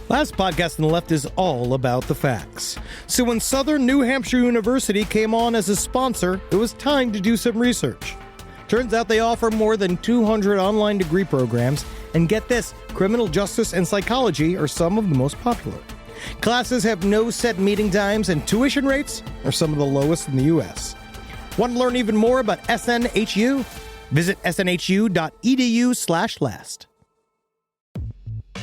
Last podcast on the left is all about the facts. So when Southern New Hampshire University came on as a sponsor, it was time to do some research. Turns out they offer more than 200 online degree programs, and get this, criminal justice and psychology are some of the most popular. Classes have no set meeting times, and tuition rates are some of the lowest in the U.S. Want to learn even more about SNHU? Visit snhu.edu/last.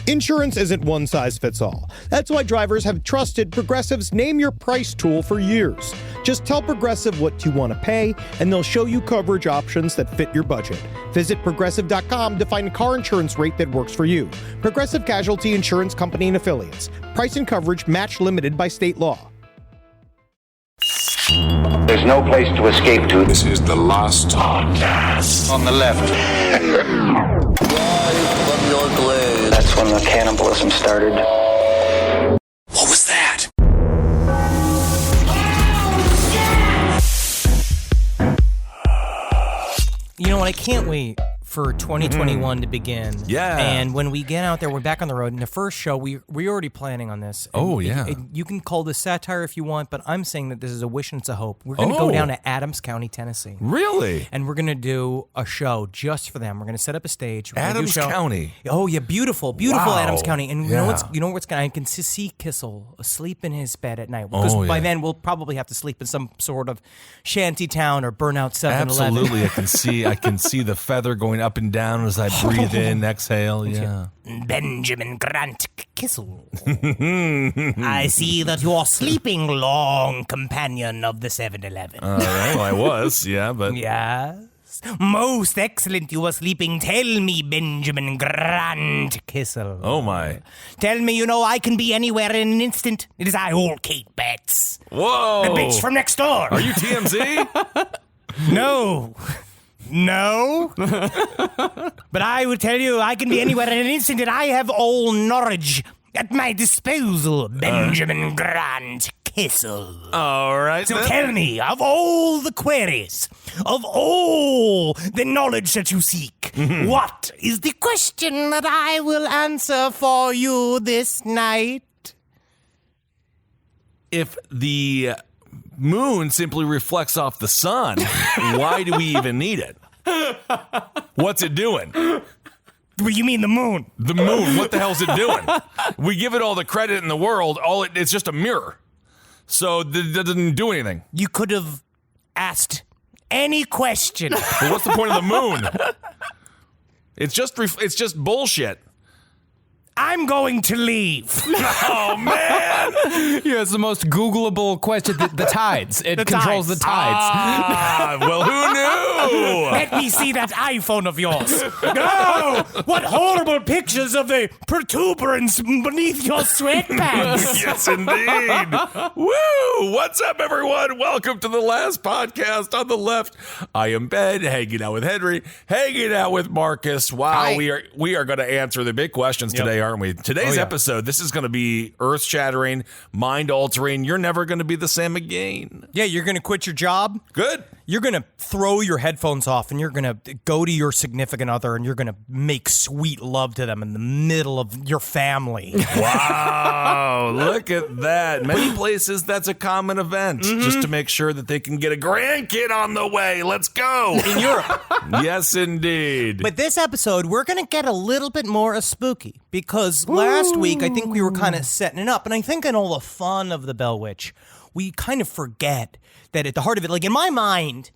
Insurance isn't one size fits all. That's why drivers have trusted Progressive's Name Your Price tool for years. Just tell Progressive what you want to pay, and they'll show you coverage options that fit your budget. Visit Progressive.com to find a car insurance rate that works for you. Progressive Casualty Insurance Company and Affiliates. Price and coverage match limited by state law. There's no place to escape to. This is the last podcast. On the left. From your glade. That's when the cannibalism started. What was that? You know what? I can't wait for 2021 to begin. Yeah. And when we get out there, we're back on the road. In the first show, we're already planning on this. Oh, yeah. You can call this satire if you want, but I'm saying that this is a wish and it's a hope. We're going to go down to Adams County, Tennessee. Really? And we're going to do a show just for them. We're going to set up a stage. Adams County. Oh, yeah. Beautiful Wow. Adams County. And Yeah. you know what's going to, I can see Kissel asleep in his bed at night. Because by then we'll probably have to sleep in some sort of shanty town or burnout 7-Eleven. Absolutely. I can see the feather going up and down as I breathe in, exhale. Yeah. Benjamin Grant Kissel. I see that you're sleeping long, companion of the 7-Eleven. All right. Well, I was, yeah, but... Yes. Most excellent, you are sleeping. Tell me, Benjamin Grant Kissel. Oh, my. Tell me, I can be anywhere in an instant. It is I, old Kate Betts. Whoa. The bitch from next door. Are you TMZ? No. No. But I would tell you, I can be anywhere in an instant, and I have all knowledge at my disposal, Benjamin Grant Kissel. All right. So tell me, of all the queries, of all the knowledge that you seek, what is the question that I will answer for you this night? If the moon simply reflects off the sun, why do we even need it? What's it doing? You mean the moon? The moon, what the hell's it doing? We give it all the credit in the world, it's just a mirror. So it doesn't do anything. You could have asked any question. But what's the point of the moon? It's just bullshit. I'm going to leave. Oh, man. Yeah, it's the most Googleable question. The tides. It controls the tides. Well, who knew? Let me see that iPhone of yours. No! What horrible pictures of the protuberance beneath your sweatpants. Yes, indeed. Woo! What's up, everyone? Welcome to the last podcast on the left. I am Ben, hanging out with Henry, hanging out with Marcus. Wow, Hi. we are going to answer the big questions today, aren't we? Today's episode, this is going to be earth-shattering, mind-altering. You're never going to be the same again. Yeah, you're going to quit your job. Good. You're going to throw your headphones off and you're going to go to your significant other and you're going to make sweet love to them in the middle of your family. Wow, look at that. Many places, that's a common event, just to make sure that they can get a grandkid on the way. Let's go. In Europe. Yes, indeed. But this episode, we're going to get a little bit more spooky because last week I think we were kind of setting it up. And I think in all the fun of the Bell Witch, we kind of forget that at the heart of it, like in my mind,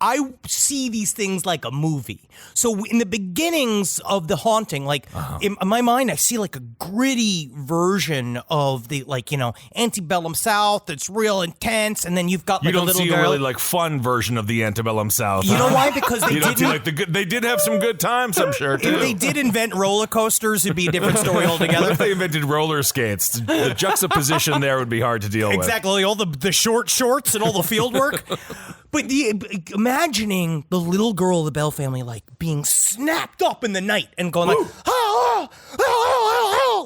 I see these things like a movie. So in the beginnings of The Haunting, like in my mind, I see like a gritty version of the antebellum South that's real intense, and then you've got like you a don't little see girl. a really like fun version of the antebellum South. You know why? Because they you don't see didn't. like they did have some good times, I'm sure. Too. If they did invent roller coasters, it'd be a different story altogether. What if they invented roller skates? The juxtaposition there would be hard to deal with. Exactly, all the short shorts and all the field work. But imagining the little girl of the Bell family like being snapped up in the night and going like,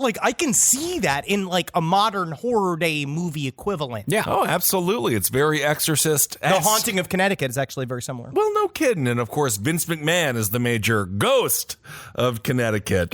like, I can see that in like a modern horror day movie equivalent. Yeah. Oh, absolutely. It's very Exorcist. The Haunting of Connecticut is actually very similar. Well, no kidding. And of course, Vince McMahon is the major ghost of Connecticut.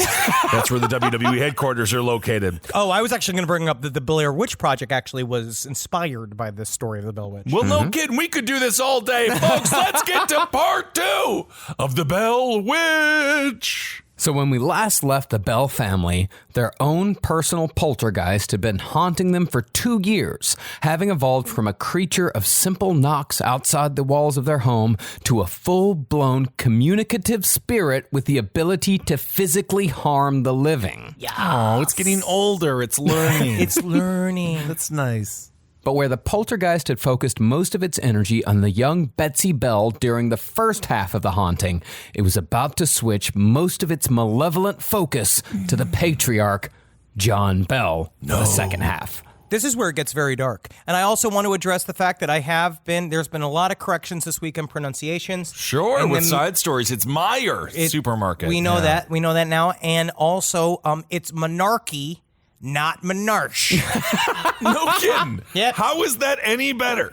That's where the WWE headquarters are located. Oh, I was actually going to bring up that the Blair Witch Project actually was inspired by this story of the Bell Witch. Well, no kidding. We could do this all day, folks. Let's get to part 2 of the Bell Witch. So when we last left the Bell family, their own personal poltergeist had been haunting them for 2 years, having evolved from a creature of simple knocks outside the walls of their home to a full-blown communicative spirit with the ability to physically harm the living. Oh, it's getting older. It's learning. It's learning. That's nice. But where the poltergeist had focused most of its energy on the young Betsy Bell during the first half of the haunting, it was about to switch most of its malevolent focus to the patriarch, John Bell, for the second half. This is where it gets very dark. And I also want to address the fact that there's been a lot of corrections this week in pronunciations. Sure, And with then side stories. It's Meyer Supermarket. We know that. We know that now. And also, it's monarchy, not monarch. No kidding. Yep. How is that any better?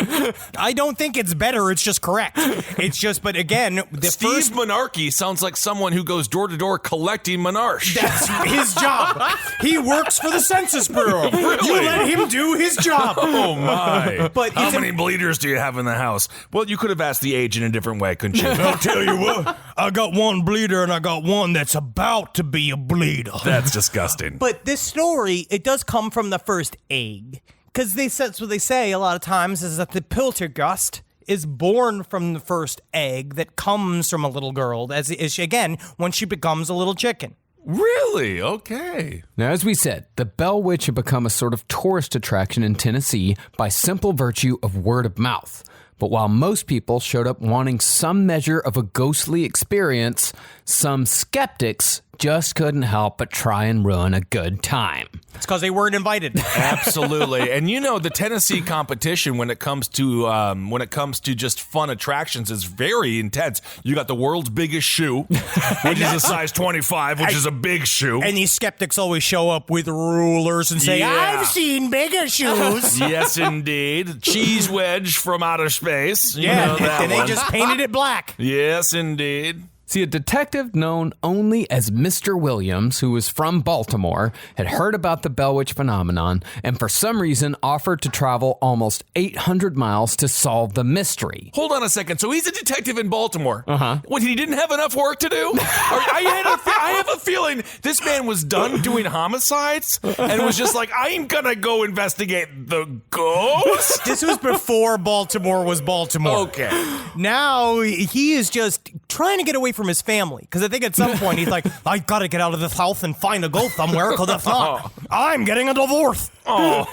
I don't think it's better. It's just correct. It's just, but again, Steve Monarchy sounds like someone who goes door to door collecting monarch. That's his job. He works for the Census Bureau. Really? You let him do his job. Oh my. But how it's many bleeders do you have in the house? Well, you could have asked the age in a different way, couldn't you? I'll tell you what, I got one bleeder and I got one that's about to be a bleeder. That's disgusting. But this story, it does come from the first egg. Because that's what they say a lot of times, is that the poltergeist is born from the first egg that comes from a little girl, as she, again, when she becomes a little chicken. Really? Okay. Now, as we said, the Bell Witch had become a sort of tourist attraction in Tennessee by simple virtue of word of mouth. But while most people showed up wanting some measure of a ghostly experience, some skeptics just couldn't help but try and ruin a good time. It's because they weren't invited. Absolutely. And you know, the Tennessee competition when it comes to just fun attractions is very intense. You got the world's biggest shoe, which is a size 25, which is a big shoe. And these skeptics always show up with rulers and say, Yeah. I've seen bigger shoes. Yes, indeed. Cheese wedge from outer space. You Yeah, know that and they one. just painted it black. Yes, indeed. See, a detective known only as Mr. Williams, who was from Baltimore, had heard about the Bell Witch phenomenon and for some reason offered to travel almost 800 miles to solve the mystery. Hold on a second. So he's a detective in Baltimore. What, he didn't have enough work to do? I have a feeling this man was done doing homicides and was just like, I'm gonna go investigate the ghost? This was before Baltimore was Baltimore. Okay. Now he is just trying to get away from his family, because I think at some point he's like, I gotta get out of this house and find a ghost somewhere, because if not, I'm getting a divorce. Well,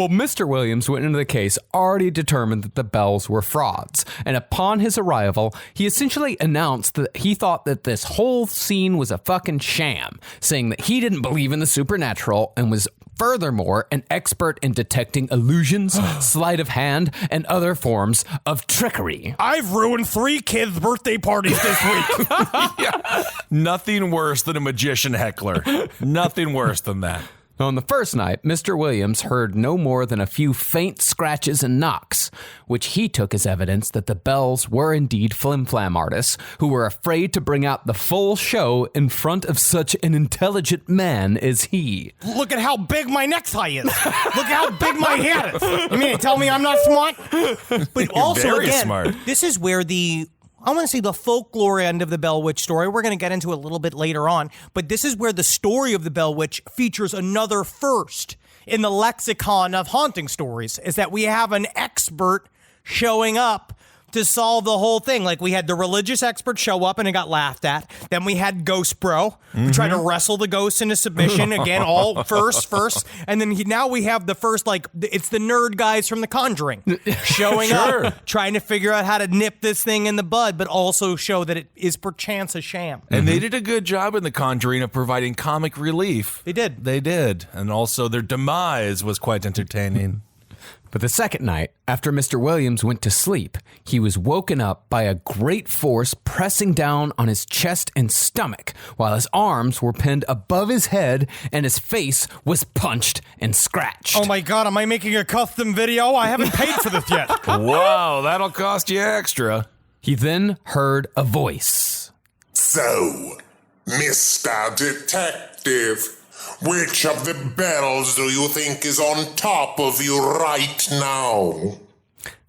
Mr. Williams went into the case already determined that the Bells were frauds, and upon his arrival, he essentially announced that he thought that this whole scene was a fucking sham, saying that he didn't believe in the supernatural and was furthermore an expert in detecting illusions, sleight of hand, and other forms of trickery. I've ruined 3 kids' birthday parties this week. Yeah. Nothing worse than a magician heckler. Nothing worse than that. On the first night, Mr. Williams heard no more than a few faint scratches and knocks, which he took as evidence that the Bells were indeed flim-flam artists who were afraid to bring out the full show in front of such an intelligent man as he. Look at how big my necktie is. Look at how big my head is. You mean to tell me I'm not smart? But also, very again, smart. This is where I want to say the folklore end of the Bell Witch story. We're going to get into it a little bit later on, but this is where the story of the Bell Witch features another first in the lexicon of haunting stories, is that we have an expert showing up to solve the whole thing. Like, we had the religious expert show up and it got laughed at. Then we had Ghost Bro who tried to wrestle the ghost into submission. Again, all first. And then now we have the first, it's the nerd guys from The Conjuring showing up, trying to figure out how to nip this thing in the bud, but also show that it is perchance a sham. And they did a good job in The Conjuring of providing comic relief. They did. They did. And also their demise was quite entertaining. But the second night, after Mr. Williams went to sleep, he was woken up by a great force pressing down on his chest and stomach, while his arms were pinned above his head and his face was punched and scratched. Oh my God, am I making a custom video? I haven't paid for this yet. Wow, that'll cost you extra. He then heard a voice. So, Mr. Detective, which of the bells do you think is on top of you right now?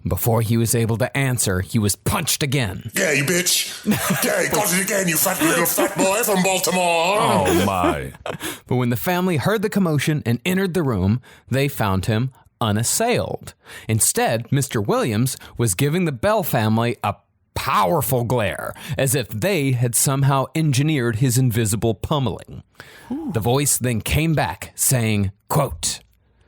Before he was able to answer, he was punched again. Gay bitch. Gay, got it again, you fat little fat boy from Baltimore. Oh, my. But when the family heard the commotion and entered the room, they found him unassailed. Instead, Mr. Williams was giving the Bell family a powerful glare, as if they had somehow engineered his invisible pummeling. The voice then came back, saying, quote,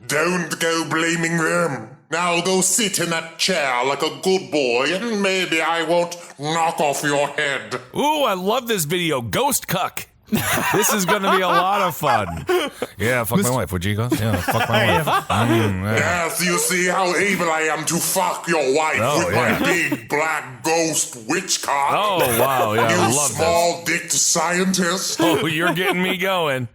Don't go blaming them. Now go sit in that chair like a good boy, and maybe I won't knock off your head. Ooh, I love this video. Ghost cuck. This is going to be a lot of fun. Yeah, fuck my wife, would you go? Yeah, fuck my wife. Yeah. Yes, you see how able I am to fuck your wife with yeah. my big black ghost witch cock. Oh, wow, yeah, I You love this. small-dicked scientist. Oh, you're getting me going.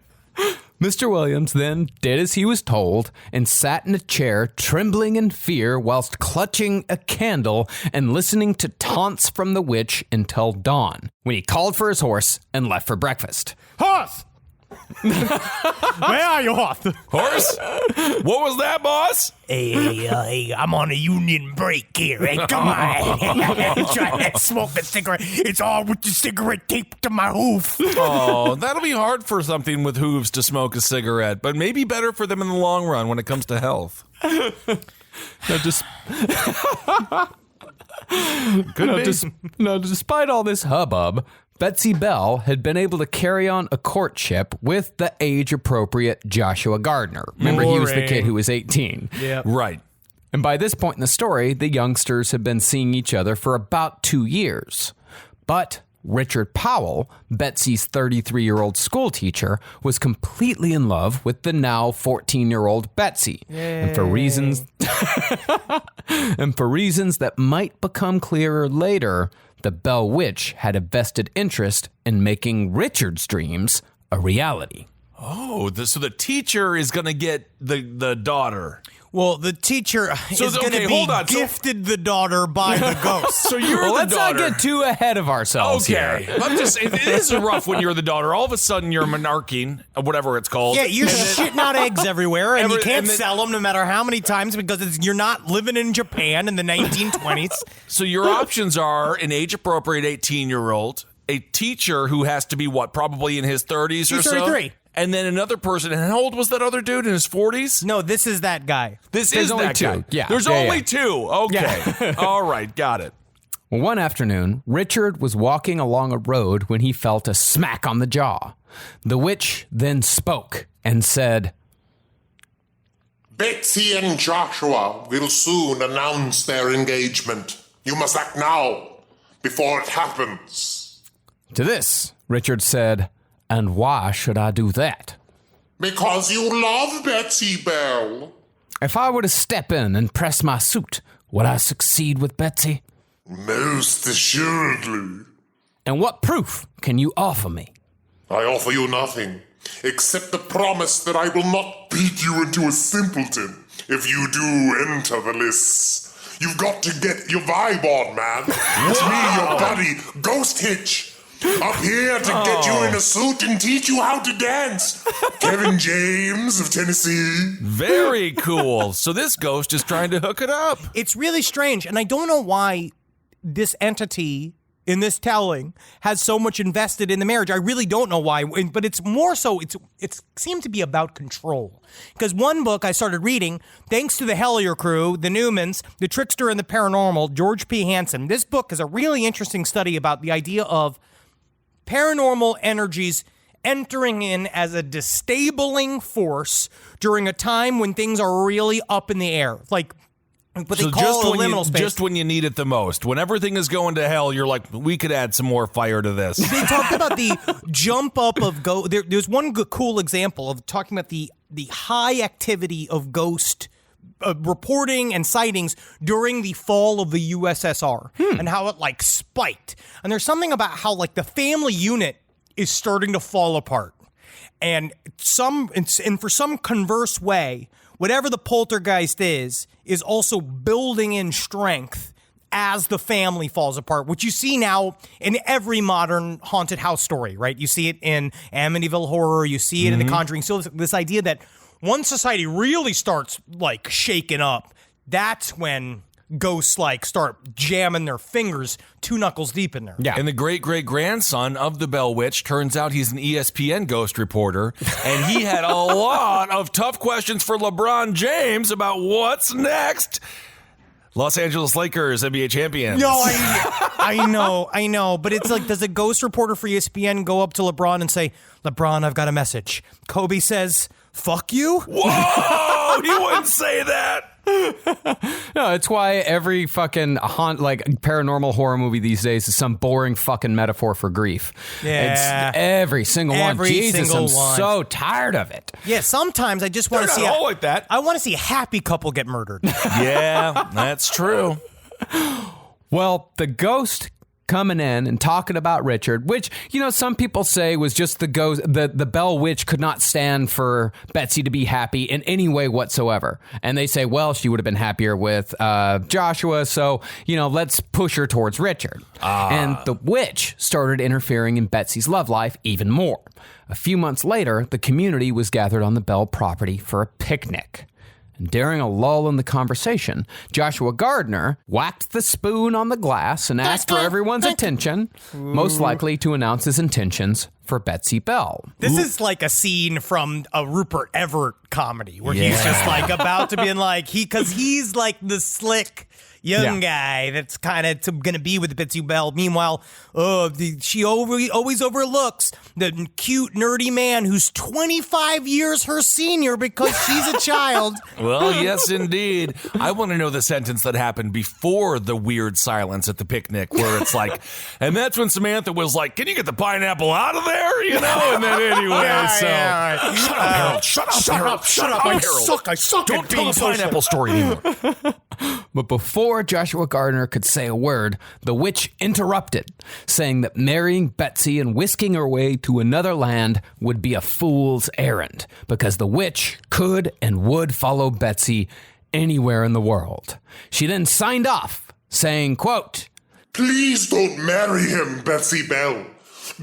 Mr. Williams then did as he was told and sat in a chair trembling in fear whilst clutching a candle and listening to taunts from the witch until dawn, when he called for his horse and left for breakfast. Horse! Where are you, horse? Horse? What was that, boss? Hey, I'm on a union break here. Hey, come on. Try to smoke a cigarette. It's all with the cigarette taped to my hoof. Oh, that'll be hard for something with hooves to smoke a cigarette, but maybe better for them in the long run when it comes to health. Despite all this hubbub, Betsy Bell had been able to carry on a courtship with the age-appropriate Joshua Gardner. Remember, he was the kid who was 18. Yeah. Right. And by this point in the story, the youngsters had been seeing each other for about 2 years. But Richard Powell, Betsy's 33-year-old school teacher, was completely in love with the now 14-year-old Betsy. And for reasons that might become clearer later, the Bell Witch had a vested interest in making Richard's dreams a reality. Oh, so the teacher is going to get the daughter. Well, the teacher is going to be gifted the daughter by the ghost. So you're the let's daughter. not get too ahead of ourselves here. I'm just saying, it is rough when you're the daughter. All of a sudden, you're monarching, whatever it's called. Yeah, you're shitting out eggs everywhere, and you can't then sell them no matter how many times because you're not living in Japan in the 1920s. So your options are an age-appropriate 18-year-old, a teacher who has to be, probably in his 30s or so? 33. And then another person. And how old was that other dude? In his 40s? No, this is that guy. There's only that two. guy. Yeah. There's Yeah, only yeah. two. Okay. All right. Got it. Well, one afternoon, Richard was walking along a road when he felt a smack on the jaw. The witch then spoke and said, Betsy and Joshua will soon announce their engagement. You must act now, before it happens. To this, Richard said, and why should I do that? Because you love Betsy Bell. If I were to step in and press my suit, would I succeed with Betsy? Most assuredly. And what proof can you offer me? I offer you nothing, except the promise that I will not beat you into a simpleton if you do enter the lists. You've got to get your vibe on, man. It's me, your buddy, Ghost Hitch. Up here to get you in a suit and teach you how to dance. Kevin James of Tennessee. Very cool. So this ghost is trying to hook it up. It's really strange, and I don't know why this entity in this telling has so much invested in the marriage. I really don't know why, but it's more so, it seemed to be about control. Because one book I started reading, thanks to the Hellier crew, the Newmans, the Trickster and the Paranormal, George P. Hansen. This book is a really interesting study about the idea of paranormal energies entering in as a disabling force during a time when things are really up in the air. Like what they call a liminal space. Just when you need it the most. When everything is going to hell, you're like, we could add some more fire to this. They talked about the jump up of there's one cool example of talking about the high activity of ghost reporting and sightings during the fall of the USSR and how it like spiked. And there's something about how like the family unit is starting to fall apart. And for some converse way, whatever the poltergeist is also building in strength as the family falls apart, which you see now in every modern haunted house story, right? You see it in Amityville Horror, you see it in The Conjuring. So this idea that once society really starts like shaking up, that's when ghosts like start jamming their fingers 2 knuckles deep in there. Yeah. And the great-great-grandson of the Bell Witch, turns out he's an ESPN ghost reporter, and he had a lot of tough questions for LeBron James about what's next. Los Angeles Lakers, NBA champions. No, I know. But it's like, does a ghost reporter for ESPN go up to LeBron and say, LeBron, I've got a message. Kobe says, fuck you? Whoa, he wouldn't say that. No, it's why every fucking paranormal horror movie these days is some boring fucking metaphor for grief. Yeah. It's every single one. Jesus, I'm one. so tired of it. Yeah, sometimes I just want to see all like that. I want to see a happy couple get murdered. Yeah, that's true. Well, the ghost coming in and talking about Richard, which, you know, some people say was just the ghost. The Bell Witch could not stand for Betsy to be happy in any way whatsoever. And they say, well, she would have been happier with Joshua, so, you know, let's push her towards Richard. And the witch started interfering in Betsy's love life even more. A few months later, the community was gathered on the Bell property for a picnic. And during a lull in the conversation, Joshua Gardner whacked the spoon on the glass and asked for everyone's attention, most likely to announce his intentions for Betsy Bell. This is like a scene from a Rupert Everett comedy where he's just like about to be in like, because he's like the slick young guy that's kind of going to be with Betsy Bell. Meanwhile, she always overlooks the cute, nerdy man who's 25 years her senior because she's a child. Well, yes, indeed. I want to know the sentence that happened before the weird silence at the picnic where it's like, and that's when Samantha was like, can you get the pineapple out of there? You know, and then anyway, shut up, Harold. Shut up, Harold. I suck. Don't tell the pineapple story anymore. But before Joshua Gardner could say a word, the witch interrupted, saying that marrying Betsy and whisking her away to another land would be a fool's errand, because the witch could and would follow Betsy anywhere in the world. She then signed off, saying, quote, Please don't marry him, Betsy Bell.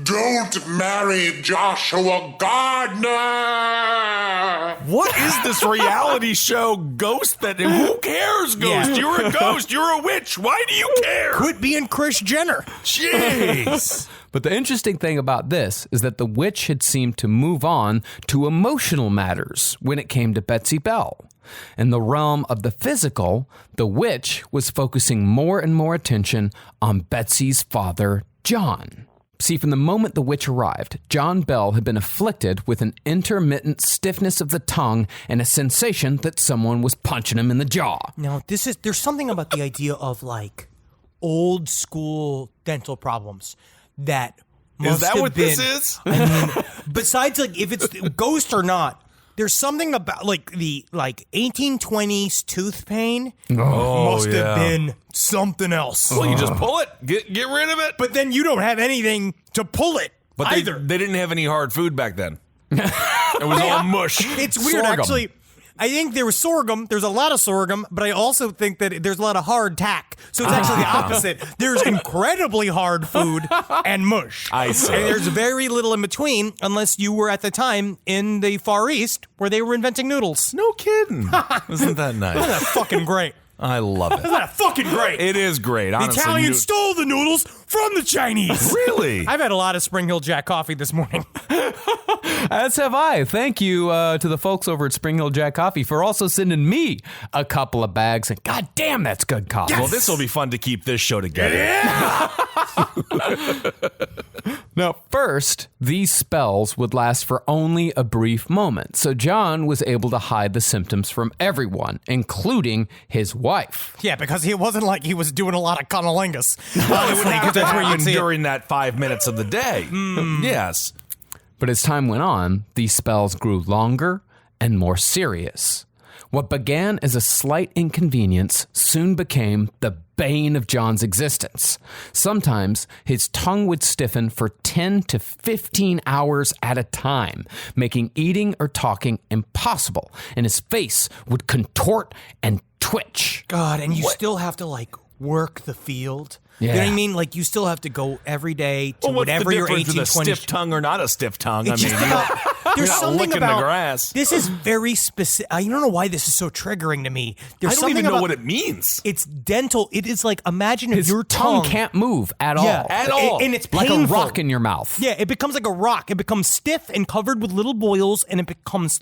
Don't marry Joshua Gardner. What is this reality show ghost that, who cares, ghost? Yeah. You're a ghost. You're a witch. Why do you care? Quit being Kris Jenner. Jeez. But the interesting thing about this is that the witch had seemed to move on to emotional matters when it came to Betsy Bell. In the realm of the physical, the witch was focusing more and more attention on Betsy's father, John. See, from the moment the witch arrived, John Bell had been afflicted with an intermittent stiffness of the tongue and a sensation that someone was punching him in the jaw. Now, there's something about the idea of like old school dental problems that must Is that have what been, this is? I mean, besides like if it's ghost or not, there's something about like the 1820s tooth pain must have been something else. Well, you just pull it, get rid of it. But then you don't have anything to pull it But either. they didn't have any hard food back then. It was all mush. It's weird, Sorghum. actually. I think there was sorghum. There's a lot of sorghum, but I also think that there's a lot of hard tack. So it's actually the opposite. There's incredibly hard food and mush. I see. And there's very little in between, unless you were at the time in the Far East where they were inventing noodles. No kidding. Isn't that nice? Isn't that fucking great? I love it. Isn't that fucking great? It is great. The Honestly, Italians stole the noodles from the Chinese. Really? I've had a lot of Spring Hill Jack coffee this morning. As have I. Thank you to the folks over at Spring Hill Jack Coffee for also sending me a couple of bags. And God damn, that's good coffee. Well, this will be fun to keep this show together. Now, first, these spells would last for only a brief moment, so John was able to hide the symptoms from everyone, including his wife. Yeah, because it wasn't like he was doing a lot of cunnilingus. That's where you during that 5 minutes of the day. Yes. But as time went on, these spells grew longer and more serious. What began as a slight inconvenience soon became the bane of John's existence. Sometimes his tongue would stiffen for 10 to 15 hours at a time, making eating or talking impossible, and his face would contort and twitch. God, and you still have to like work the field. You know what I mean? Like you still have to go every day to whatever your 18, 20. Stiff tongue or not a stiff tongue? It's just about, there's something about the grass. This is very specific. I don't know why this is so triggering to me. I don't even know what it means. It's dental. It is like imagine if His your tongue can't move at all. At all. And it's like painful. a rock in your mouth. Yeah, it becomes like a rock. It becomes stiff and covered with little boils, and it becomes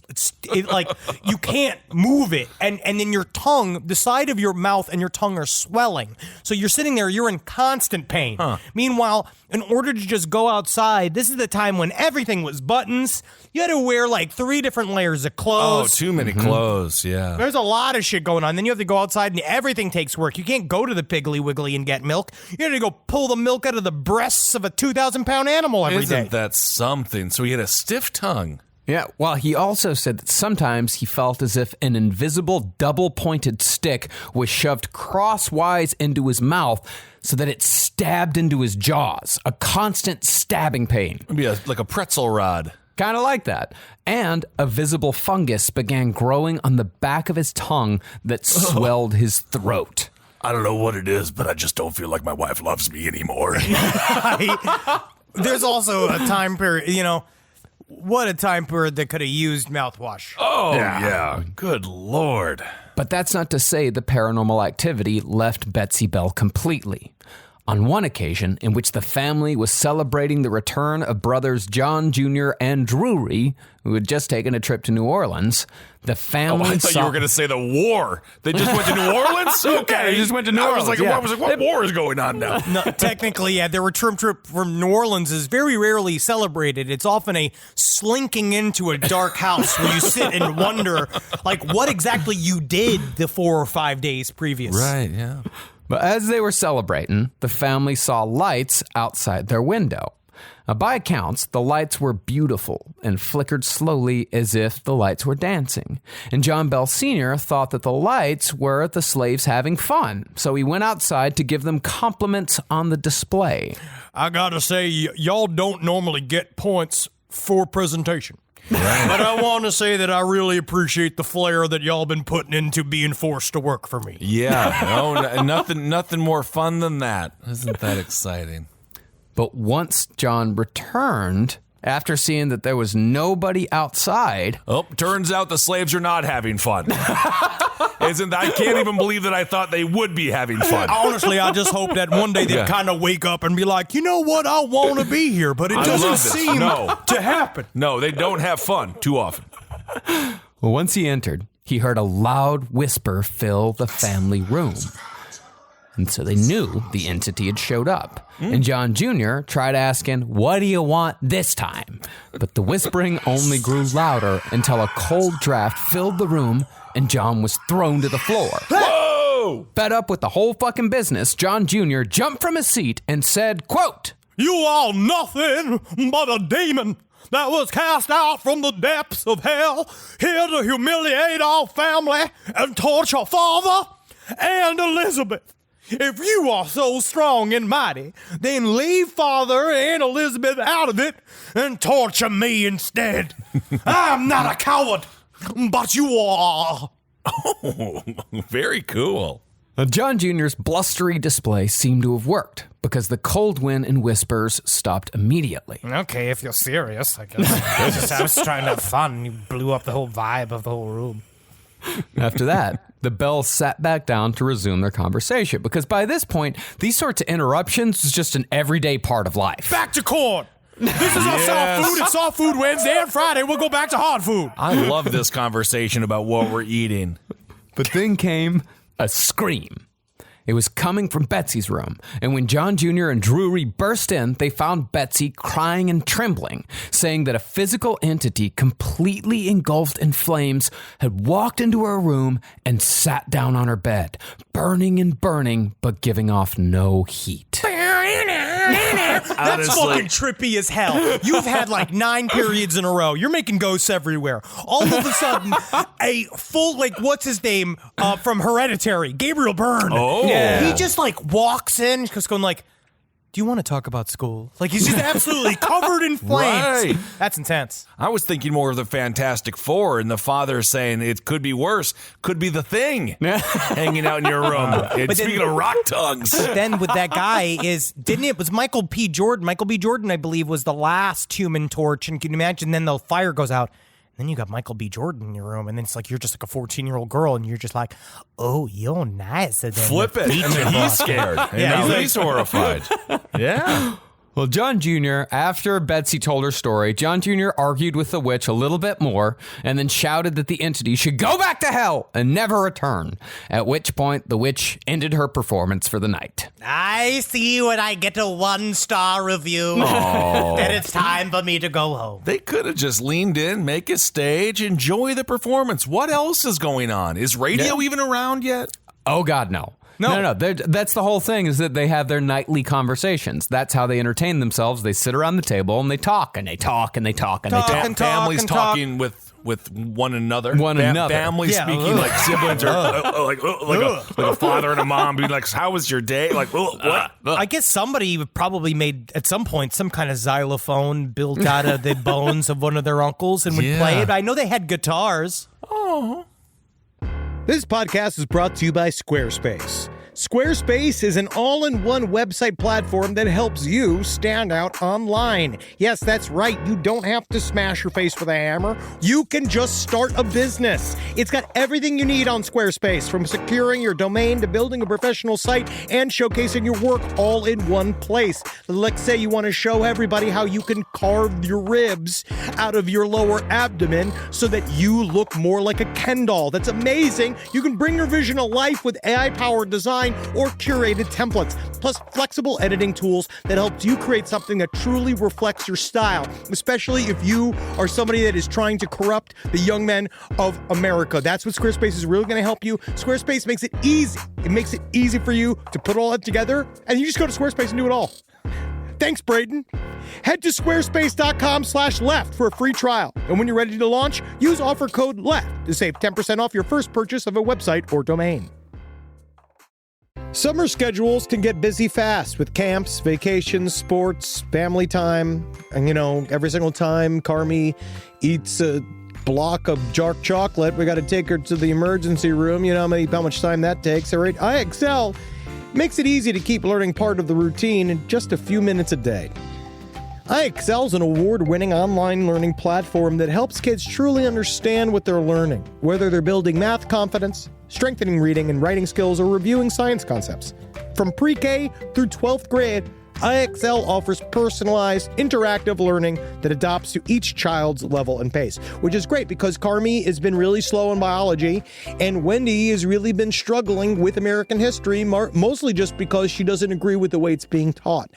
like you can't move it. And then your tongue, the side of your mouth and your tongue are swelling. So you're sitting there, you're in constant pain. Meanwhile, in order to just go outside, this is the time when everything was buttons. You had to wear like 3 different layers of clothes. Oh, too many clothes, yeah. There's a lot of shit going on. Then you have to go outside and everything takes work. You can't go to the Piggly Wiggly and get milk. You have to go pull the milk out of the breasts of a 2,000-pound animal every day. Isn't that something? So he had a stiff tongue. Yeah, well, he also said that sometimes he felt as if an invisible double-pointed stick was shoved crosswise into his mouth so that it stabbed into his jaws, a constant stabbing pain. Maybe like a pretzel rod. Kind of like that. And a visible fungus began growing on the back of his tongue that swelled his throat. I don't know what it is, but I just don't feel like my wife loves me anymore. There's also a time period, what a time period that could have used mouthwash. Oh, yeah. Good Lord. But that's not to say the paranormal activity left Betsy Bell completely. On one occasion, in which the family was celebrating the return of brothers John Jr. and Drury, who had just taken a trip to New Orleans, the family I thought you were going to say the war. They just went to New Orleans? Okay. They just went to New Orleans. I was like, what war is going on now? No, technically, yeah, their return trip from New Orleans is very rarely celebrated. It's often a slinking into a dark house where you sit and wonder, like, what exactly you did the 4 or 5 days previous. Right, yeah. But as they were celebrating, the family saw lights outside their window. Now, by accounts, the lights were beautiful and flickered slowly as if the lights were dancing. And John Bell Sr. thought that the lights were the slaves having fun, so he went outside to give them compliments on the display. I gotta say, y'all don't normally get points for presentation. Right. But I want to say that I really appreciate the flair that y'all been putting into being forced to work for me. Yeah, nothing more fun than that. Isn't that exciting? But once John returned, after seeing that there was nobody outside... Oh, turns out the slaves are not having fun. I can't even believe that I thought they would be having fun. Honestly, I just hope that one day they'd kind of wake up and be like, you know what, I want to be here, but it doesn't seem to happen. No, they don't have fun too often. Well, once he entered, he heard a loud whisper fill the family room. And so they knew the entity had showed up. And John Jr. tried asking, what do you want this time? But the whispering only grew louder until a cold draft filled the room and John was thrown to the floor. Whoa! Fed up with the whole fucking business, John Jr. jumped from his seat and said, quote, "You are nothing but a demon that was cast out from the depths of hell, here to humiliate our family and torture Father and Elizabeth. If you are so strong and mighty, then leave Father and Elizabeth out of it and torture me instead. I'm not a coward, but you are." Oh, very cool. John Jr.'s blustery display seemed to have worked because the cold wind and whispers stopped immediately. Okay, if you're serious, I guess. I was trying to have fun and you blew up the whole vibe of the whole room. After that, the Bells sat back down to resume their conversation because by this point, these sorts of interruptions was just an everyday part of life. Back to corn. This is our soft food. It's soft food Wednesday and Friday. We'll go back to hard food. I love this conversation about what we're eating. But then came a scream. It was coming from Betsy's room, and when John Jr. and Drury burst in, they found Betsy crying and trembling, saying that a physical entity completely engulfed in flames had walked into her room and sat down on her bed, burning and burning, but giving off no heat. That's Honestly. fucking trippy as hell. You've had like 9 periods in a row. You're making ghosts everywhere. All of a sudden, a full, like, what's his name from Hereditary? Gabriel Byrne. Oh. Yeah. He just like walks in, just going like, do you want to talk about school? Like, he's just absolutely covered in flames. Right. That's intense. I was thinking more of the Fantastic Four and the father saying it could be worse, could be the Thing hanging out in your room. And speaking of rock tongues. Then with that guy was Michael P. Jordan. Michael B. Jordan, I believe, was the last Human Torch. And can you imagine then the fire goes out? Then you got Michael B. Jordan in your room, and then it's like you're just like a 14-year-old girl, and you're just like, oh, you're nice. And then Flip it. And then he's scared. And now he's horrified. Yeah. Well, John Jr., after Betsy told her story, John Jr. argued with the witch a little bit more and then shouted that the entity should go back to hell and never return, at which point the witch ended her performance for the night. I see when I get a 1-star review that it's time for me to go home. They could have just leaned in, make a stage, enjoy the performance. What else is going on? Is radio even around yet? Oh, God, no. No. That's the whole thing, is that they have their nightly conversations. That's how they entertain themselves. They sit around the table and they talk and they talk and they talk and they talk. Families talking with one another. Families Yeah. speaking like siblings or like a father and a mom being like, how was your day? Like, what? I guess somebody probably made, at some point, some kind of xylophone built out of the bones of one of their uncles and would play it. I know they had guitars. Oh. This podcast is brought to you by Squarespace. Squarespace is an all-in-one website platform that helps you stand out online. Yes, that's right. You don't have to smash your face with a hammer. You can just start a business. It's got everything you need on Squarespace, from securing your domain to building a professional site and showcasing your work all in one place. Let's say you want to show everybody how you can carve your ribs out of your lower abdomen so that you look more like a Ken doll. That's amazing. You can bring your vision to life with AI-powered design or curated templates, plus flexible editing tools that helps you create something that truly reflects your style, especially if you are somebody that is trying to corrupt the young men of America. That's what Squarespace is really going to help you. Squarespace makes it easy. It makes it easy for you to put all that together, and you just go to Squarespace and do it all. Thanks, Braden. Head to squarespace.com/left for a free trial. And when you're ready to launch, use offer code LEFT to save 10% off your first purchase of a website or domain. Summer schedules can get busy fast with camps, vacations, sports, family time. And, every single time Carmi eats a block of dark chocolate, we got to take her to the emergency room. You know how much time that takes, all right? IXL makes it easy to keep learning part of the routine in just a few minutes a day. IXL is an award-winning online learning platform that helps kids truly understand what they're learning, whether they're building math confidence, strengthening reading and writing skills, or reviewing science concepts. From pre-K through 12th grade, IXL offers personalized, interactive learning that adapts to each child's level and pace, which is great because Carmi has been really slow in biology, and Wendy has really been struggling with American history, mostly just because she doesn't agree with the way it's being taught.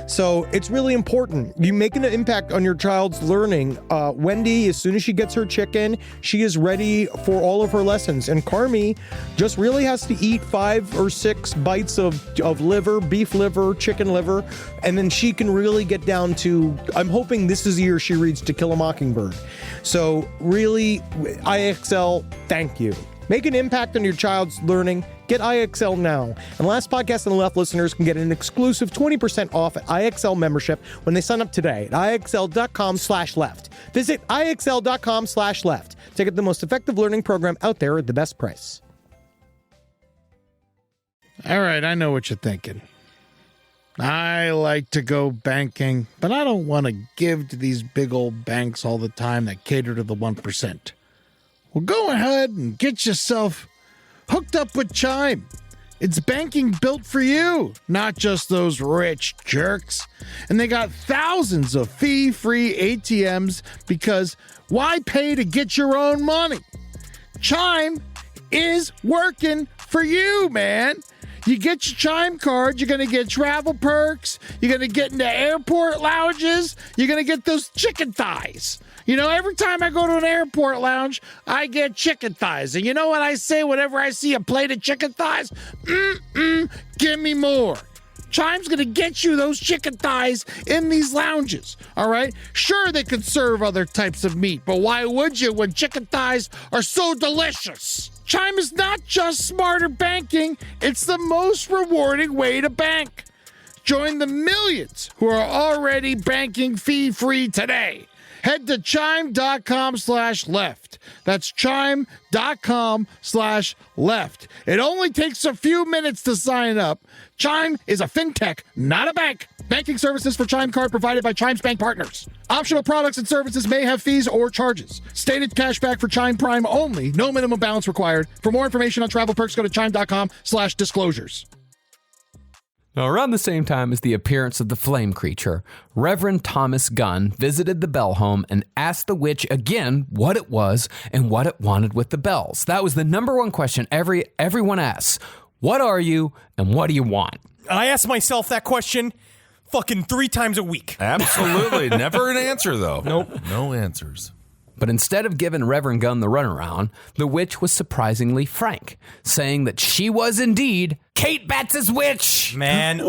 So it's really important. You make an impact on your child's learning. Wendy, as soon as she gets her chicken, she is ready for all of her lessons. And Carmi just really has to eat 5 or 6 bites of liver, beef liver, chicken liver, and then she can really get down to, I'm hoping this is the year she reads To Kill a Mockingbird. So really, IXL, thank you. Make an impact on your child's learning. Get IXL now. And Last Podcast on the Left listeners can get an exclusive 20% off at IXL membership when they sign up today at IXL.com/left. Visit IXL.com/left to get the most effective learning program out there at the best price. All right, I know what you're thinking. I like to go banking, but I don't want to give to these big old banks all the time that cater to the 1%. Well, go ahead and get yourself hooked up with Chime. It's banking built for you, not just those rich jerks. And they got thousands of fee-free ATMs because why pay to get your own money? Chime is working for you, man. You get your Chime card, you're going to get travel perks, you're going to get into airport lounges, you're going to get those chicken thighs. Every time I go to an airport lounge, I get chicken thighs. And you know what I say whenever I see a plate of chicken thighs? Give me more. Chime's going to get you those chicken thighs in these lounges, all right? Sure, they could serve other types of meat, but why would you when chicken thighs are so delicious? Chime is not just smarter banking, it's the most rewarding way to bank. Join the millions who are already banking fee-free today. Head to chime.com/left. That's chime.com/left. It only takes a few minutes to sign up. Chime is a fintech, not a bank. Banking services for Chime Card provided by Chime's bank partners. Optional products and services may have fees or charges. Stated cashback for Chime Prime only. No minimum balance required. For more information on travel perks, go to chime.com/disclosures. Now, around the same time as the appearance of the flame creature, Reverend Thomas Gunn visited the Bell home and asked the witch again what it was and what it wanted with the bells. That was the number one question everyone asks. What are you and what do you want? I ask myself that question fucking 3 times a week. Absolutely. Never an answer, though. Nope. No answers. But instead of giving Reverend Gunn the runaround, the witch was surprisingly frank, saying that she was indeed Kate Batts' witch. Man, You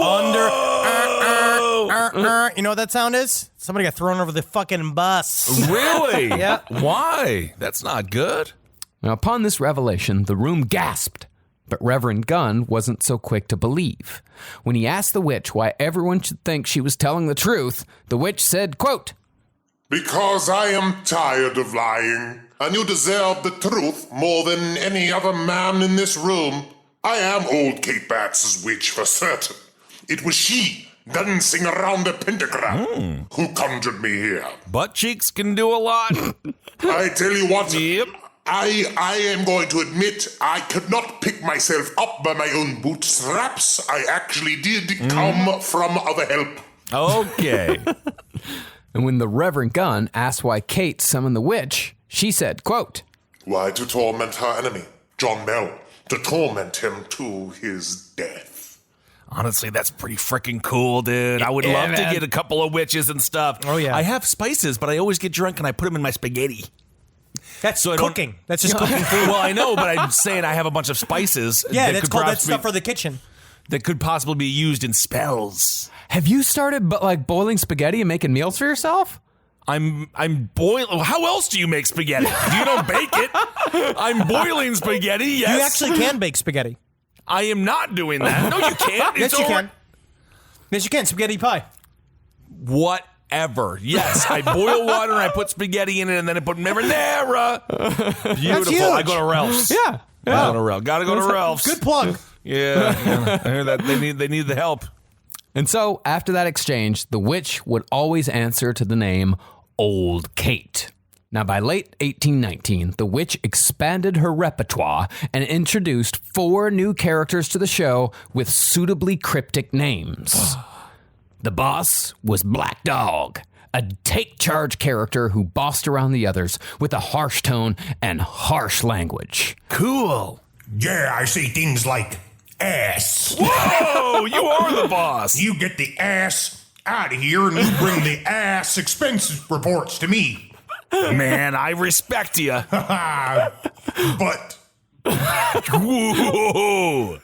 know what that sound is? Somebody got thrown over the fucking bus. Really? Yeah. Why? That's not good. Now, upon this revelation, the room gasped. But Reverend Gunn wasn't so quick to believe. When he asked the witch why everyone should think she was telling the truth, the witch said, quote, Because I am tired of lying, and you deserve the truth more than any other man in this room. I am old Kate Batts' witch for certain. It was she, dancing around a pentagram, who conjured me here. Butt cheeks can do a lot. I tell you what, Yep. I am going to admit I could not pick myself up by my own bootstraps. I actually did come from other help. Okay. And when the Reverend Gunn asked why Kate summoned the witch, she said, quote, Why, to torment her enemy, John Bell, to torment him to his death. Honestly, that's pretty freaking cool, dude. I would Yeah, love man. to get a couple of witches and stuff. Oh, yeah. I have spices, but I always get drunk and I put them in my spaghetti. That's So I don't- cooking. That's just cooking food. Well, I know, but I'm saying I have a bunch of spices. Yeah, that's could called that possibly- stuff for the kitchen. that could possibly be used in spells. have you started boiling spaghetti and making meals for yourself? I'm boiling. How else do you make spaghetti? You don't bake it. I'm boiling spaghetti. Yes, You actually can bake spaghetti. I am not doing that. No, you can't. Yes, It's you all can. Yes, you can. Spaghetti pie. Whatever. Yes, I boil water and I put spaghetti in it and then I put marinara. Beautiful. huge. I go to Ralph's. Yeah. Gotta go to Ralph's. Good plug. Yeah, I hear that they need the help. And so, after that exchange, the witch would always answer to the name Old Kate. Now, by late 1819, the witch expanded her repertoire and introduced 4 new characters to the show with suitably cryptic names. The boss was Black Dog, a take-charge character who bossed around the others with a harsh tone and harsh language. Cool. Yeah, I say things like ass. Whoa, you are the boss. You get the ass out of here and you bring the ass expense reports to me. Man, I respect you. But Whoa.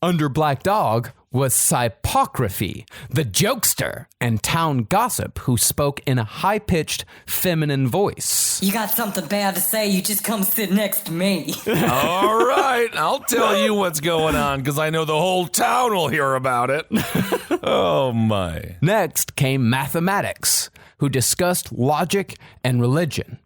Under Black Dog was Hypocrisy, the jokester and town gossip who spoke in a high-pitched feminine voice. You got something bad to say, you just come sit next to me. All right, I'll tell you what's going on because I know the whole town will hear about it. Oh, my. Next came Mathematics, who discussed logic and religion.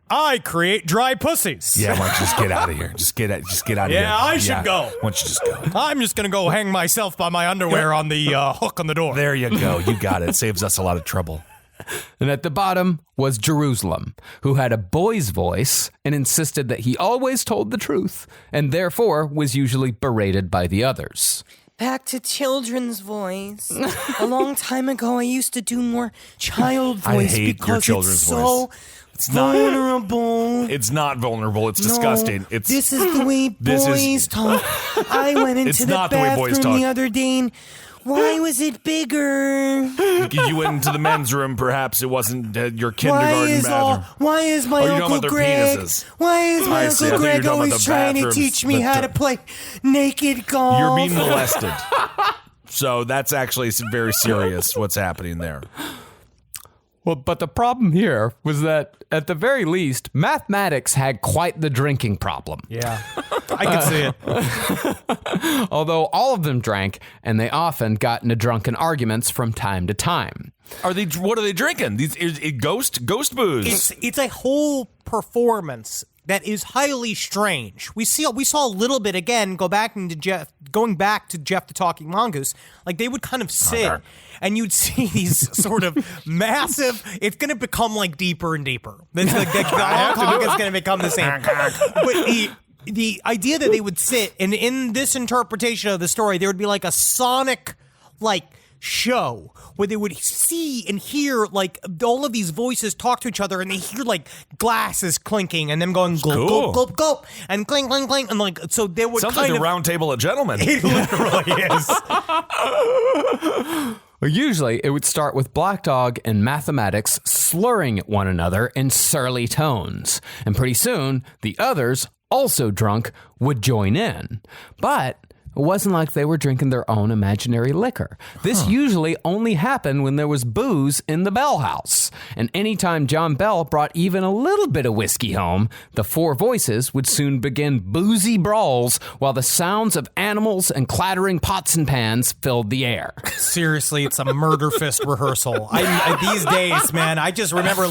I create dry pussies. Yeah, why don't you just get out of here? Just get out of here. Yeah, I should go. Why don't you just go? I'm just going to go hang myself by my underwear on the hook on the door. There you go. You got it. Saves us a lot of trouble. And at the bottom was Jerusalem, who had a boy's voice and insisted that he always told the truth, and therefore was usually berated by the others. Back to children's voice. A long time ago, I used to do more child I voice hate your because children's it's so vulnerable. It's not vulnerable. It's disgusting. No, this is the way boys talk. I went It's into the not the way boys bathroom talk. the other day and why was it bigger? You went into the men's room. Perhaps it wasn't your kindergarten bathroom. Why is my Oh, you're talking Uncle about their Greg? penises. Why is my I see. I Uncle thought you were Greg talking about always the trying to bathrooms teach me that how to play naked golf? You're being molested. So that's actually very serious what's happening there. Well, but the problem here was that, at the very least, mathematics had quite the drinking problem. Yeah, I can see it. Although all of them drank, and they often got into drunken arguments from time to time. What are they drinking? Ghost booze. It's a whole performance that is highly strange. We saw a little bit again. Going back to Jeff the Talking Mongoose. Like they would kind of sit, and you'd see these sort of massive. It's going to become like deeper and deeper. The honk is going to become the same. But the idea that they would sit, and in this interpretation of the story, there would be like a sonic show where they would see and hear like all of these voices talk to each other, and they hear like glasses clinking and them going gulp, gulp, gulp, gulp, and clink, clink, clink, and like so they would sounds kind like of a round table of gentlemen. It literally is. Well, usually it would start with Black Dog and mathematics slurring at one another in surly tones, and pretty soon the others, also drunk, would join in. But it wasn't like they were drinking their own imaginary liquor. This usually only happened when there was booze in the Bell house. And anytime John Bell brought even a little bit of whiskey home, the four voices would soon begin boozy brawls while the sounds of animals and clattering pots and pans filled the air. Seriously, it's a murder fist rehearsal. These days, man, I just remember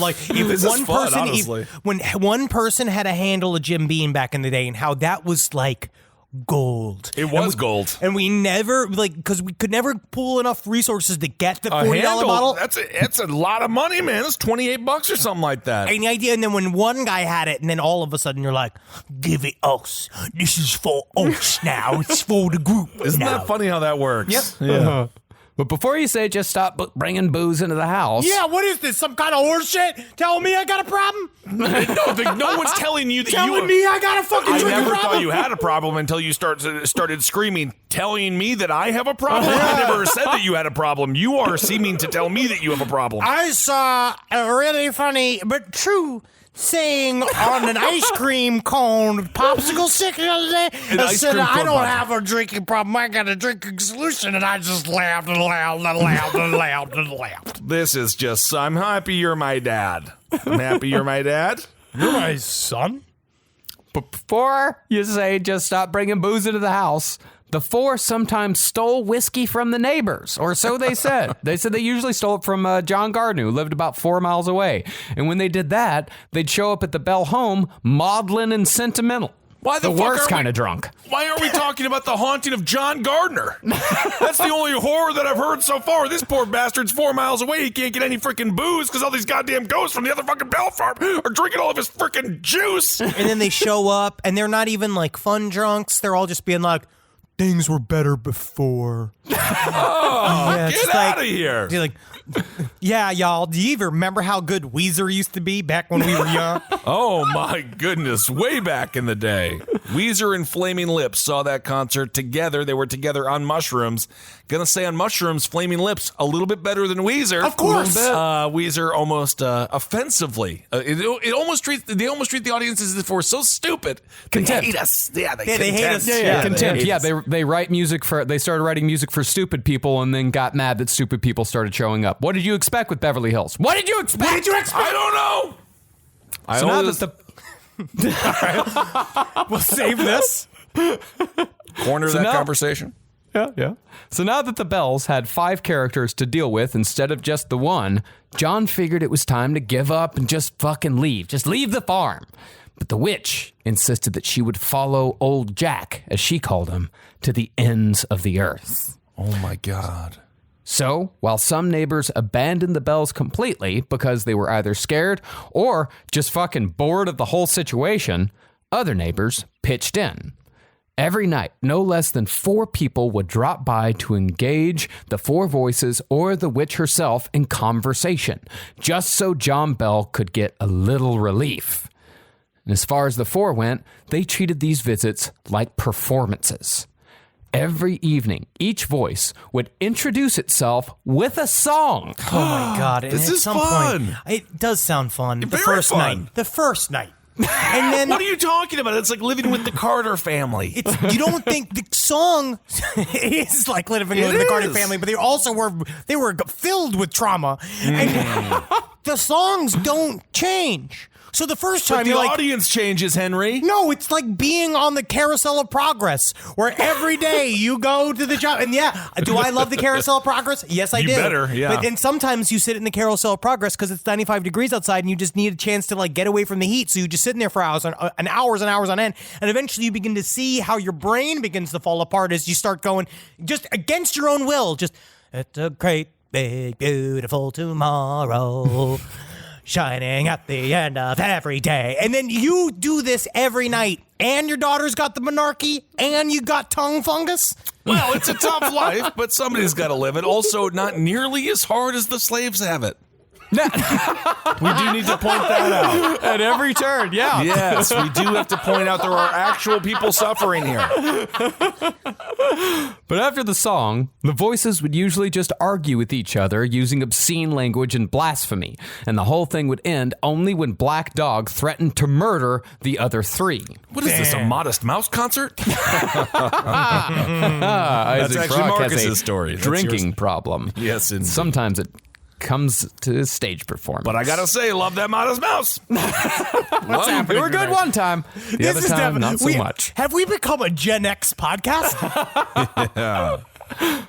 when one person had a handle of Jim Beam back in the day, and how that was like gold. It was gold. And we never, because we could never pull enough resources to get the $40 bottle. That's a lot of money, man. That's $28 or something like that. And the idea, and then when one guy had it, and then all of a sudden you're like, give it us. This is for us now. It's for the group. Isn't that funny how that works? Yep. Yeah. But before you say just stop bringing booze into the house. Yeah, what is this? Some kind of horse shit? Telling me I got a problem? No one's telling you that telling me I got a fucking drinking problem? I never thought you had a problem until you started screaming, telling me that I have a problem. I never said that you had a problem. You are seeming to tell me that you have a problem. I saw a really funny but true saying on an ice cream cone popsicle stick the other day. I said, I don't have a drinking problem. I got a drinking solution. And I just laughed and laughed and laughed and laughed and laughed. This is just, I'm happy you're my dad. I'm happy you're my dad. You're my son. But before you say just stop bringing booze into the house, the four sometimes stole whiskey from the neighbors, or so they said. They said they usually stole it from John Gardner, who lived about 4 miles away. And when they did that, they'd show up at the Bell home maudlin and sentimental. Why the fuck worst kind of drunk. Why aren't we talking about the haunting of John Gardner? That's the only horror that I've heard so far. This poor bastard's 4 miles away. He can't get any freaking booze because all these goddamn ghosts from the other fucking Bell farm are drinking all of his freaking juice. And then they show up, and they're not even like fun drunks. They're all just being like, things were better before. Yeah, get out of here. You're like, yeah, y'all, do you even remember how good Weezer used to be back when we were young? Oh, my goodness. Way back in the day. Weezer and Flaming Lips saw that concert together. They were together on mushrooms. Gonna say on mushrooms, Flaming Lips, a little bit better than Weezer. Of course. Weezer almost offensively. They almost treat the audience as if we're so stupid. Contempt. They hate us. Yeah, they hate us. Yeah, contempt. Yeah, they write music they started writing music for stupid people and then got mad that stupid people started showing up. What did you expect with Beverly Hills? What did you expect? I don't know. So now that we'll save this. Corner that conversation. Yeah. So now that the Bells had 5 characters to deal with instead of just the one, John figured it was time to give up and just fucking leave. Just leave the farm. But the witch insisted that she would follow old Jack, as she called him, to the ends of the earth. Oh my God. So, while some neighbors abandoned the Bells completely because they were either scared or just fucking bored of the whole situation, other neighbors pitched in. Every night, no less than 4 people would drop by to engage the 4 voices or the witch herself in conversation, just so John Bell could get a little relief. And as far as the 4 went, they treated these visits like performances. Every evening, each voice would introduce itself with a song. Oh my God. This is fun. It does sound fun. The Very first fun. night. The first night. And then What are you talking about? It's like living with the Carter family. you don't think the song is like living with the Carter family, but they also were filled with trauma. And the songs don't change. So the first time But the you're like, audience changes, Henry. no, it's like being on the carousel of progress, where every day you go to the job. And yeah, do I love the carousel of progress? Yes, I do. You better, yeah. But and sometimes you sit in the carousel of progress because it's 95 degrees outside and you just need a chance to like get away from the heat. So you just sit in there for hours and hours and hours on end. And eventually you begin to see how your brain begins to fall apart as you start going just against your own will. Just, it's a great, big, beautiful tomorrow. Shining at the end of every day. And then you do this every night, and your daughter's got the menarche, and you got tongue fungus. Well, it's a tough life, but somebody's got to live it. Also, not nearly as hard as the slaves have it. We do need to point that out. At every turn, yeah. Yes, we do have to point out there are actual people suffering here. But after the song, the voices would usually just argue with each other using obscene language and blasphemy, and the whole thing would end only when Black Dog threatened to murder the other three. What is this, a Modest Mouse concert? That's actually Marcus's story. That's Drinking yours. problem. Yes, indeed. Sometimes it comes to stage performance. But I gotta say, love that Modest Mouse. What's happening? We were good one time. The other time, not so much. Have we become a Gen X podcast?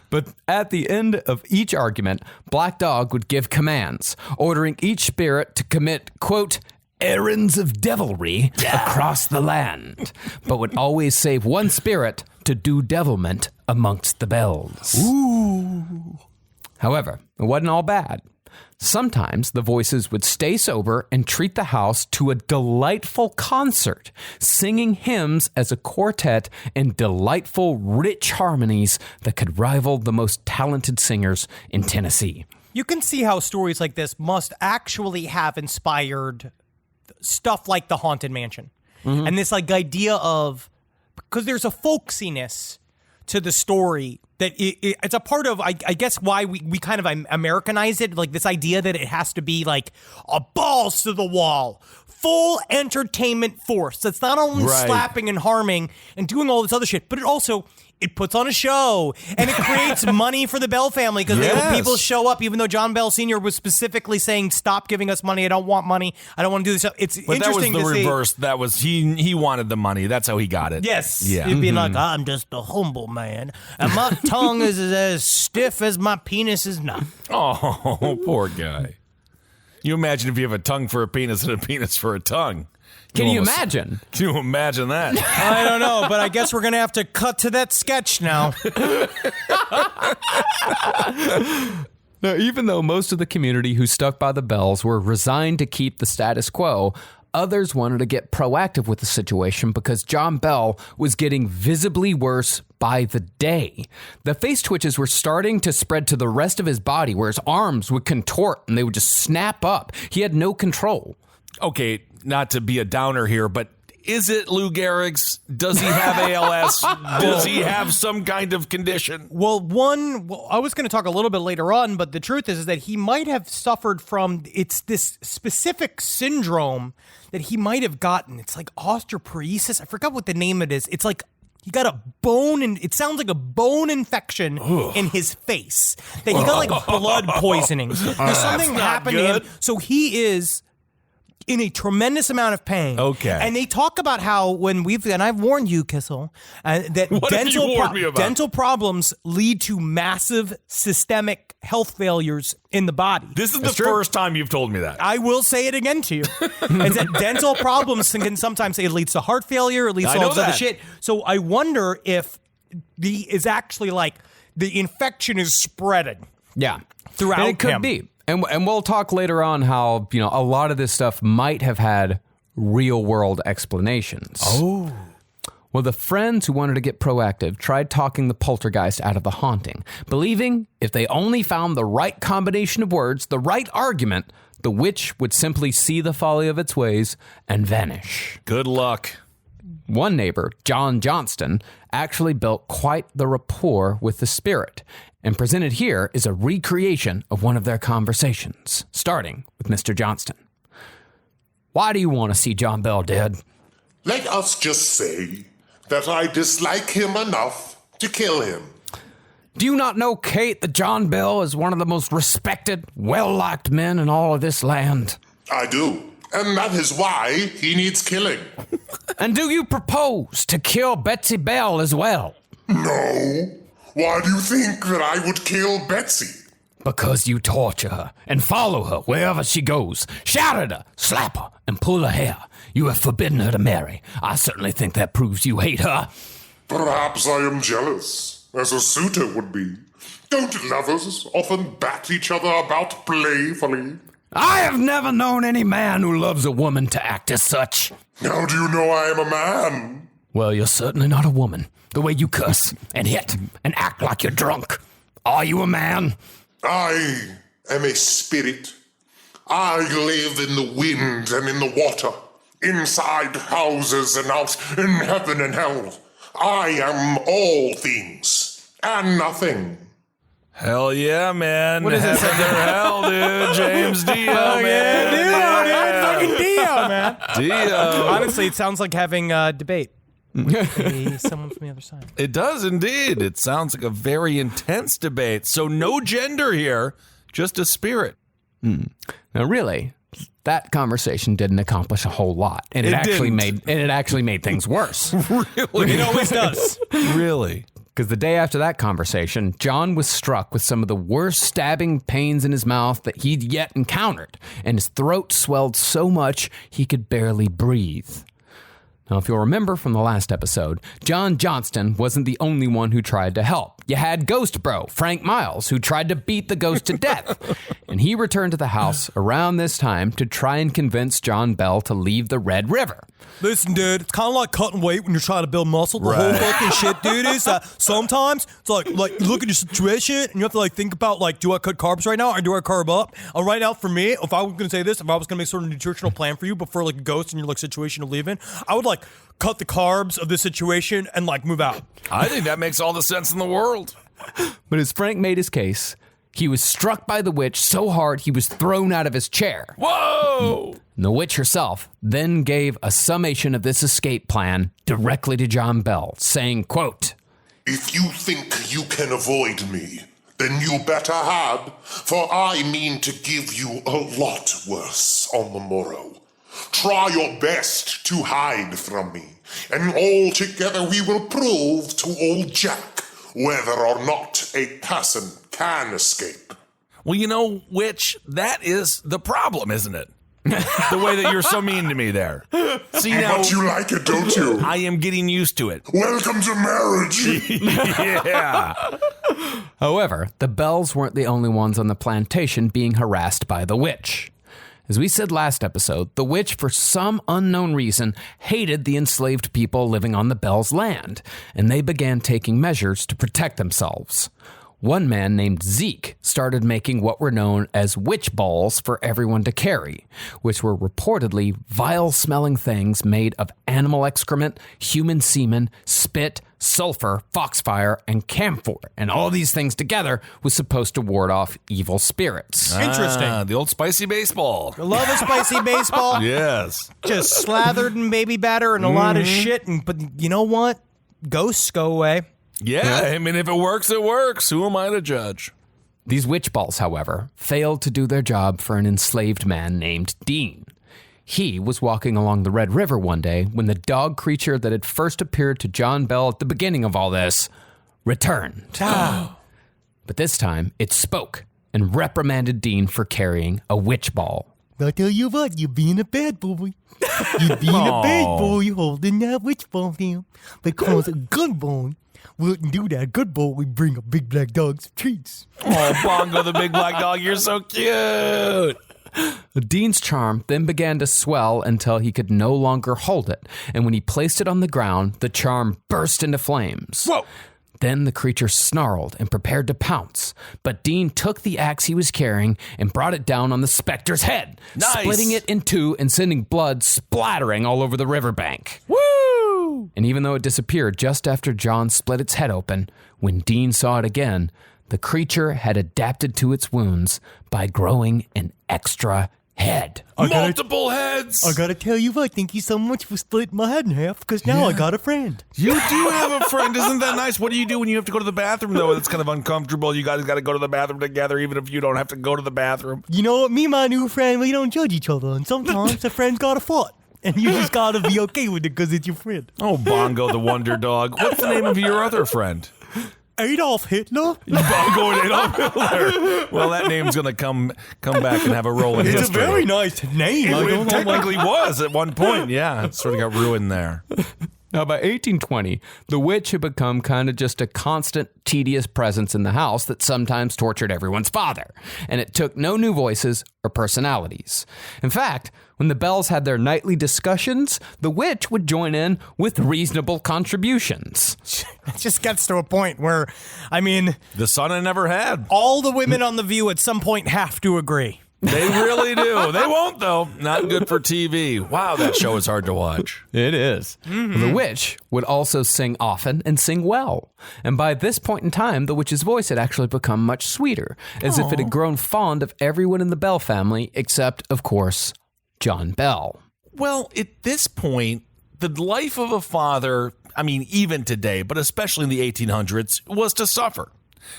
But at the end of each argument, Black Dog would give commands, ordering each spirit to commit, quote, errands of devilry across the land, but would always save one spirit to do devilment amongst the bells. Ooh. However, it wasn't all bad. Sometimes the voices would stay sober and treat the house to a delightful concert, singing hymns as a quartet in delightful, rich harmonies that could rival the most talented singers in Tennessee. You can see how stories like this must actually have inspired stuff like the Haunted Mansion. Mm-hmm. And this like idea of, because there's a folksiness to the story that it's a part of, I guess, why we kind of Americanized it, like this idea that it has to be like a balls to the wall, full entertainment force that's not only slapping and harming and doing all this other shit, but it puts on a show and it creates money for the Bell family because people show up, even though John Bell Sr. was specifically saying, stop giving us money. I don't want money. I don't want to do this. It's but interesting that was the to reverse. That was he wanted the money. That's how he got it. Yes. Yeah. He'd be like, I'm just a humble man and my tongue is as stiff as my penis is not. Oh, poor guy. You imagine if you have a tongue for a penis and a penis for a tongue. Can you imagine? Can you imagine that? I don't know, but I guess we're going to have to cut to that sketch now. Now, even though most of the community who stuck by the bells were resigned to keep the status quo, others wanted to get proactive with the situation because John Bell was getting visibly worse by the day. The face twitches were starting to spread to the rest of his body, where his arms would contort and they would just snap up. He had no control. Okay, not to be a downer here, but is it Lou Gehrig's? Does he have ALS? Does he have some kind of condition? Well, I was going to talk a little bit later on, but the truth is that he might have suffered from, it's this specific syndrome that he might have gotten. It's like osteoporosis. I forgot what the name it is. It's like he got a bone, and it sounds like a bone infection in his face. That he got like blood poisoning. There's something happened to him. So he is in a tremendous amount of pain. Okay. And they talk about how and I've warned you, Kissel, that What have you warned me about? dental problems lead to massive systemic health failures in the body. This is the first time you've told me that. I will say it again to you. Is that dental problems can sometimes, it leads to heart failure, it leads to all this other shit. So I wonder if is actually like the infection is spreading. Yeah. Throughout and it could him. be. And we'll talk later on how, a lot of this stuff might have had real world explanations. Oh. Well, the friends who wanted to get proactive tried talking the poltergeist out of the haunting, believing if they only found the right combination of words, the right argument, the witch would simply see the folly of its ways and vanish. Good luck. One neighbor, John Johnston, actually built quite the rapport with the spirit, and presented here is a recreation of one of their conversations, starting with Mr. Johnston. Why do you want to see John Bell dead? Let us just say that I dislike him enough to kill him. Do you not know, Kate, that John Bell is one of the most respected, well-liked men in all of this land? I do, and that is why he needs killing. And do you propose to kill Betsy Bell as well? No. Why do you think that I would kill Betsy? Because you torture her and follow her wherever she goes, shout at her, slap her, and pull her hair. You have forbidden her to marry. I certainly think that proves you hate her. Perhaps I am jealous, as a suitor would be. Don't lovers often bat each other about playfully? I have never known any man who loves a woman to act as such. How do you know I am a man? Well, you're certainly not a woman. The way you curse and hit and act like you're drunk. Are you a man? I am a spirit. I live in the wind and in the water, inside houses and out in heaven and hell. I am all things and nothing. Hell yeah, man. What is Heaven or hell, dude. James Dio, man. Yeah, Dio, dude. Fucking Dio, man. Dio. Honestly, it sounds like having a debate with someone from the other side. It does indeed. It sounds like a very intense debate. So no gender here, just a spirit. Now, really, that conversation didn't accomplish a whole lot, and it actually made things worse. Really, it always does. Really. Because the day after that conversation, John was struck with some of the worst stabbing pains in his mouth that he'd yet encountered, and his throat swelled so much he could barely breathe. Now, if you'll remember from the last episode, John Johnston wasn't the only one who tried to help. You had Ghost Bro, Frank Miles, who tried to beat the ghost to death. And he returned to the house around this time to try and convince John Bell to leave the Red River. Listen, dude, it's kind of like cutting weight when you're trying to build muscle. The whole fucking shit, dude, is that sometimes it's like you look at your situation and you have to like think about like, do I cut carbs right now or do I carb up? Right now, for me, if I was going to say this, if I was going to make sort of a nutritional plan for you, but for like a ghost in your like situation to live in, I would like cut the carbs of this situation and like move out. I think that makes all the sense in the world. But as Frank made his case, he was struck by the witch so hard he was thrown out of his chair. Whoa! And the witch herself then gave a summation of this escape plan directly to John Bell, saying, quote, If you think you can avoid me, then you better had, for I mean to give you a lot worse on the morrow. Try your best to hide from me, and all together we will prove to old Jack whether or not a person can escape. Well, you know, witch, that is the problem, isn't it? The way that you're so mean to me there. See, now, But you like it, don't you? I am getting used to it. Welcome to marriage. Yeah. However, the Bells weren't the only ones on the plantation being harassed by the witch. As we said last episode, the witch, for some unknown reason, hated the enslaved people living on the Bells' land, and they began taking measures to protect themselves. One man named Zeke started making what were known as witch balls for everyone to carry, which were reportedly vile-smelling things made of animal excrement, human semen, spit, sulfur, foxfire, and camphor. And all these things together was supposed to ward off evil spirits. Interesting. The old spicy baseball. I love a spicy baseball. Yes. Just slathered in baby batter and a lot of shit. But you know what? Ghosts go away. Yeah, I mean, if it works, it works. Who am I to judge? These witch balls, however, failed to do their job for an enslaved man named Dean. He was walking along the Red River one day when the dog creature that had first appeared to John Bell at the beginning of all this returned. But this time, it spoke and reprimanded Dean for carrying a witch ball. I tell you what, you're being a bad boy. You're being a bad boy holding that witch ball down. Because a good boy wouldn't do that. Good boy would bring a big black dog some treats. Oh, Bongo the big black dog, you're so cute. Dean's charm then began to swell until he could no longer hold it, and when he placed it on the ground, the charm burst into flames. Whoa! Then the creature snarled and prepared to pounce, but Dean took the axe he was carrying and brought it down on the specter's head, splitting it in two and sending blood splattering all over the riverbank. Woo! And even though it disappeared just after John split its head open, when Dean saw it again, the creature had adapted to its wounds by growing an extra head. Multiple heads. I gotta tell you what, thank you so much for splitting my head in half, because now I got a friend. You do have a friend. Isn't that nice? What do you do when you have to go to the bathroom, though? It's kind of uncomfortable. You guys got to go to the bathroom together, even if you don't have to go to the bathroom. You know what? Me and my new friend, we don't judge each other, and sometimes a friend's got a foot. And you just gotta be okay with it because it's your friend. Oh, Bongo the Wonder Dog. What's the name of your other friend? Adolf Hitler? Bongo and Adolf Hitler. Well, that name's going to come back and have a role in history. It's a very nice name. It technically was at one point. Yeah, it sort of got ruined there. Now, by 1820, the witch had become kind of just a constant, tedious presence in the house that sometimes tortured everyone's father, and it took no new voices or personalities. In fact, when the Bells had their nightly discussions, the witch would join in with reasonable contributions. It just gets to a point where, I mean... The son I never had. All the women on The View at some point have to agree. They really do. They won't, though. Not good for TV. Wow, that show is hard to watch. It is. Mm-hmm. The witch would also sing often and sing well. And by this point in time, the witch's voice had actually become much sweeter, as if it had grown fond of everyone in the Bell family, except, of course, John Bell. Well, at this point, the life of a father, I mean, even today, but especially in the 1800s, was to suffer.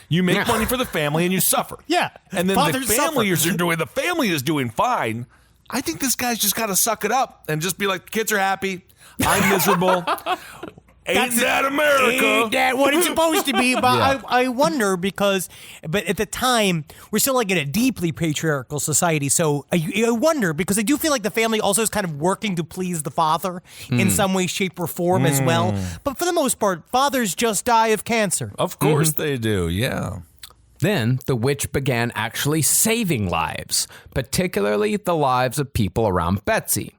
You make money for the family and you suffer. Yeah. And then the family is doing fine. I think this guy's just got to suck it up and just be like, kids are happy. I'm miserable. Ain't that America? Ain't that what it's supposed to be? But yeah. I wonder but at the time, we're still like in a deeply patriarchal society. So I wonder, because I do feel like the family also is kind of working to please the father in some way, shape, or form as well. But for the most part, fathers just die of cancer. Of course they do, yeah. Then the witch began actually saving lives, particularly the lives of people around Betsy.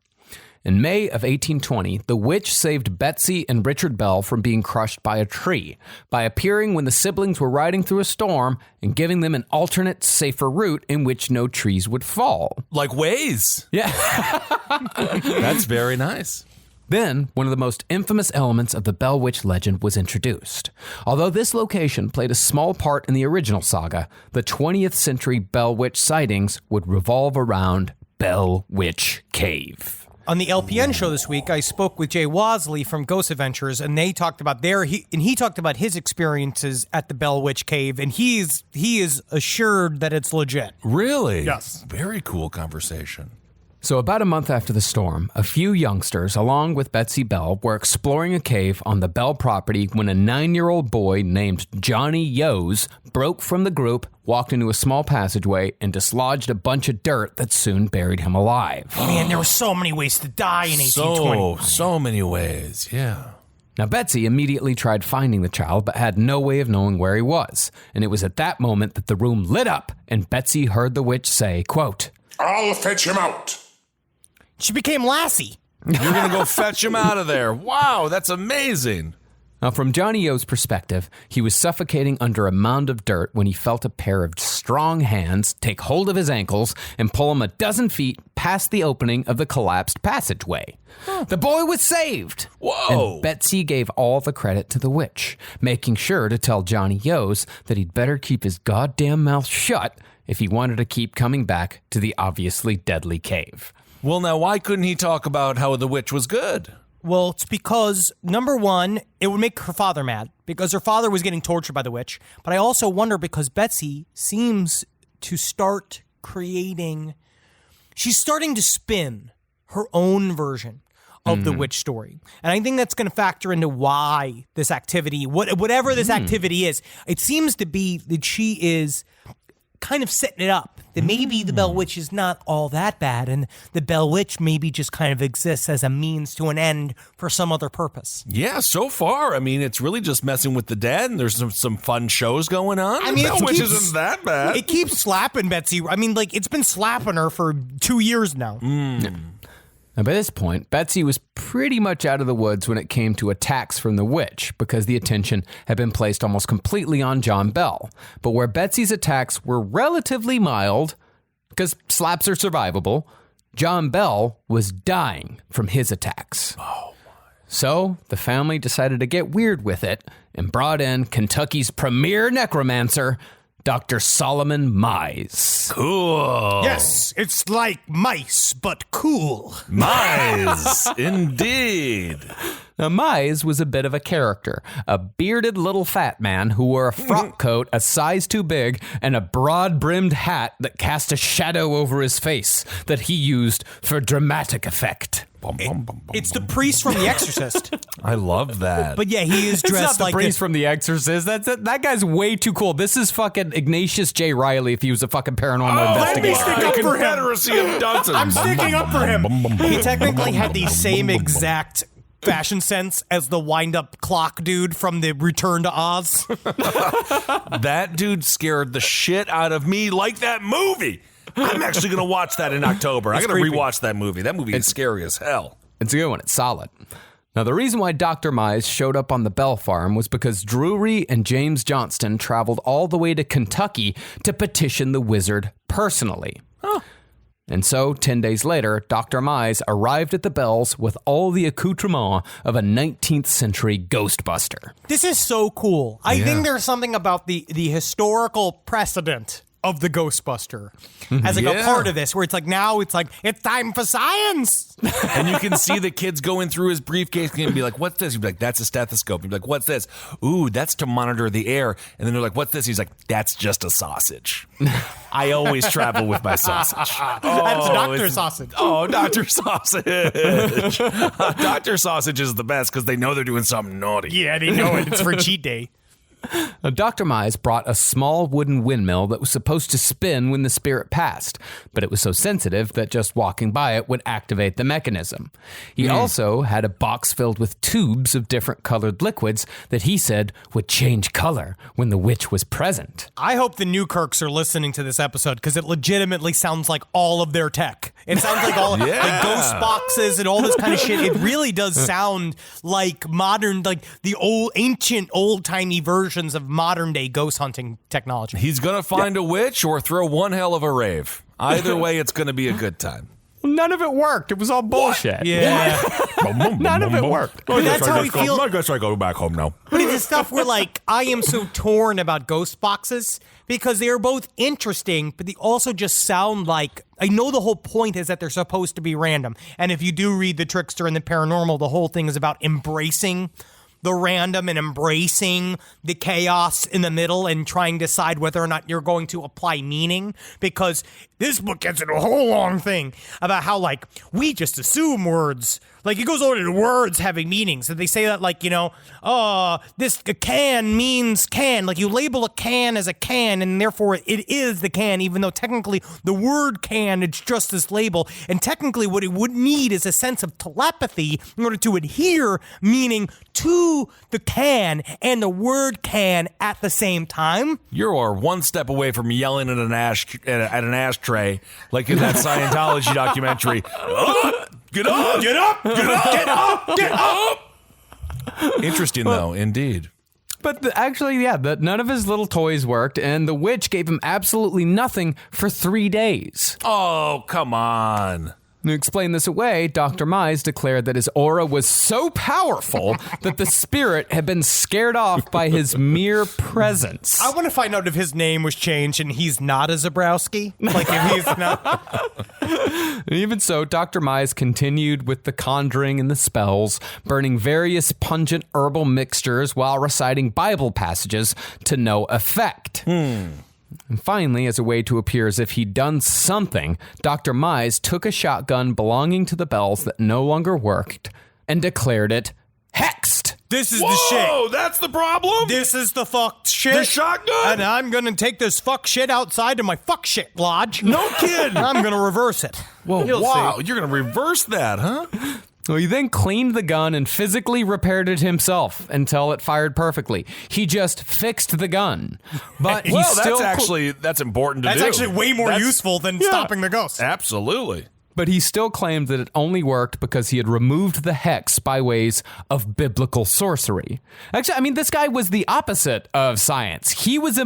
In May of 1820, the witch saved Betsy and Richard Bell from being crushed by a tree by appearing when the siblings were riding through a storm and giving them an alternate, safer route in which no trees would fall. Like Waze. Yeah. That's very nice. Then, one of the most infamous elements of the Bell Witch legend was introduced. Although this location played a small part in the original saga, the 20th century Bell Witch sightings would revolve around Bell Witch Cave. On the LPN show this week, I spoke with Jay Wasley from Ghost Adventures, and they talked about he talked about his experiences at the Bell Witch Cave, and he is assured that it's legit. Really? Yes. Very cool conversation. So about a month after the storm, a few youngsters, along with Betsy Bell, were exploring a cave on the Bell property when a 9-year-old boy named Johnny Yos broke from the group, walked into a small passageway, and dislodged a bunch of dirt that soon buried him alive. Man, there were so many ways to die in 1820. So many ways, yeah. Now, Betsy immediately tried finding the child, but had no way of knowing where he was. And it was at that moment that the room lit up, and Betsy heard the witch say, quote, "I'll fetch him out." She became Lassie. You're going to go fetch him out of there. Wow, that's amazing. Now, from Johnny Yo's perspective, he was suffocating under a mound of dirt when he felt a pair of strong hands take hold of his ankles and pull him a dozen feet past the opening of the collapsed passageway. The boy was saved. Whoa. And Betsy gave all the credit to the witch, making sure to tell Johnny Yos that he'd better keep his goddamn mouth shut if he wanted to keep coming back to the obviously deadly cave. Well, now, why couldn't he talk about how the witch was good? Well, it's because, number one, it would make her father mad because her father was getting tortured by the witch. But I also wonder because Betsy seems to start she's starting to spin her own version of the witch story. And I think that's going to factor into why this activity, whatever this activity is, it seems to be that she is kind of setting it up. That maybe the Bell Witch is not all that bad, and the Bell Witch maybe just kind of exists as a means to an end for some other purpose. Yeah, so far, I mean, it's really just messing with the dead, and there's some fun shows going on. I mean, the Bell Witch isn't that bad. It keeps slapping Betsy. I mean, like, it's been slapping her for 2 years now. Now, by this point, Betsy was pretty much out of the woods when it came to attacks from the witch because the attention had been placed almost completely on John Bell. But where Betsy's attacks were relatively mild, because slaps are survivable, John Bell was dying from his attacks. Oh, my. So the family decided to get weird with it and brought in Kentucky's premier necromancer, Dr. Solomon Mize. Cool. Yes, it's like mice, but cool. Mize, indeed. Now, Mize was a bit of a character, a bearded little fat man who wore a frock coat a size too big and a broad-brimmed hat that cast a shadow over his face that he used for dramatic effect. It's the priest from The Exorcist. I love that. But yeah, he is It's dressed not the like priest from The Exorcist. That guy's way too cool. This is fucking Ignatius J. Riley if he was a fucking paranormal investigator. stick up for him. Confederacy of dunces. I'm sticking up for him. He technically had the same exact fashion sense as the wind-up clock dude from the Return to Oz. That dude scared the shit out of me like that movie. I'm actually going to watch that in October. I got to rewatch that movie. That movie is scary as hell. It's a good one. It's solid. Now, the reason why Dr. Mize showed up on the Bell Farm was because Drury and James Johnston traveled all the way to Kentucky to petition the wizard personally. Oh. And so, 10 days later, Dr. Mize arrived at the Bells with all the accoutrement of a 19th century Ghostbuster. This is so cool. I think there's something about the historical precedent of the Ghostbuster as like a part of this, where it's like now it's like it's time for science. And you can see the kids going through his briefcase and be like, "What's this?" He'd be like, "That's a stethoscope." He'd be like, "What's this?" "Ooh, that's to monitor the air." And then they're like, "What's this?" He's like, "That's just a sausage. I always travel with my sausage." That's Dr. Sausage. Oh, Dr. Sausage. Dr. Sausage is the best because they know they're doing something naughty. Yeah, they know it. It's for cheat day. Now, Dr. Mize brought a small wooden windmill that was supposed to spin when the spirit passed, but it was so sensitive that just walking by it would activate the mechanism. He also had a box filled with tubes of different colored liquids that he said would change color when the witch was present. I hope the Newkirks are listening to this episode because it legitimately sounds like all of their tech. It sounds like all like ghost boxes and all this kind of shit. It really does sound like modern, like the ancient, old-timey versions of modern-day ghost hunting technology. He's going to find a witch or throw one hell of a rave. Either way, it's going to be a good time. None of it worked. It was all bullshit. Yeah. None of it worked. But that's how we feel. I guess I go back home now. But it's the stuff where, like, I am so torn about ghost boxes because they are both interesting, but they also just sound like, I know the whole point is that they're supposed to be random. And if you do read The Trickster and the Paranormal, the whole thing is about embracing the random and embracing the chaos in the middle and trying to decide whether or not you're going to apply meaning, because this book gets into a whole long thing about how, like, we just assume words. Like, it goes over to words having meanings. And they say that, like, you know, this can means can. Like, you label a can as a can, and therefore it is the can, even though technically the word can, it's just this label. And technically what it would need is a sense of telepathy in order to adhere meaning to the can and the word can at the same time. You're one step away from yelling at an ashtray, like in that Scientology documentary. Get up! Get up! Get up! Get up! Get up! Interesting, though, indeed. But none of his little toys worked, and the witch gave him absolutely nothing for 3 days. Oh, come on. To explain this away, Dr. Mize declared that his aura was so powerful that the spirit had been scared off by his mere presence. I want to find out if his name was changed and he's not a Zabrowski. Like, if he's not. And even so, Dr. Mize continued with the conjuring and the spells, burning various pungent herbal mixtures while reciting Bible passages to no effect. And finally, as a way to appear as if he'd done something, Dr. Mize took a shotgun belonging to the Bells that no longer worked and declared it hexed. This is the shit. Oh, that's the problem? This is the fuck shit. The shotgun? And I'm going to take this fuck shit outside to my fuck shit lodge. No kidding. I'm going to reverse it. Whoa, You'll wow. see. You're going to reverse that, huh? Well, he then cleaned the gun and physically repaired it himself until it fired perfectly. He just fixed the gun. But Well, he's still that's important to do. That's actually way more useful than stopping the ghost. Absolutely. But he still claimed that it only worked because he had removed the hex by ways of biblical sorcery. Actually, I mean, this guy was the opposite of science. He was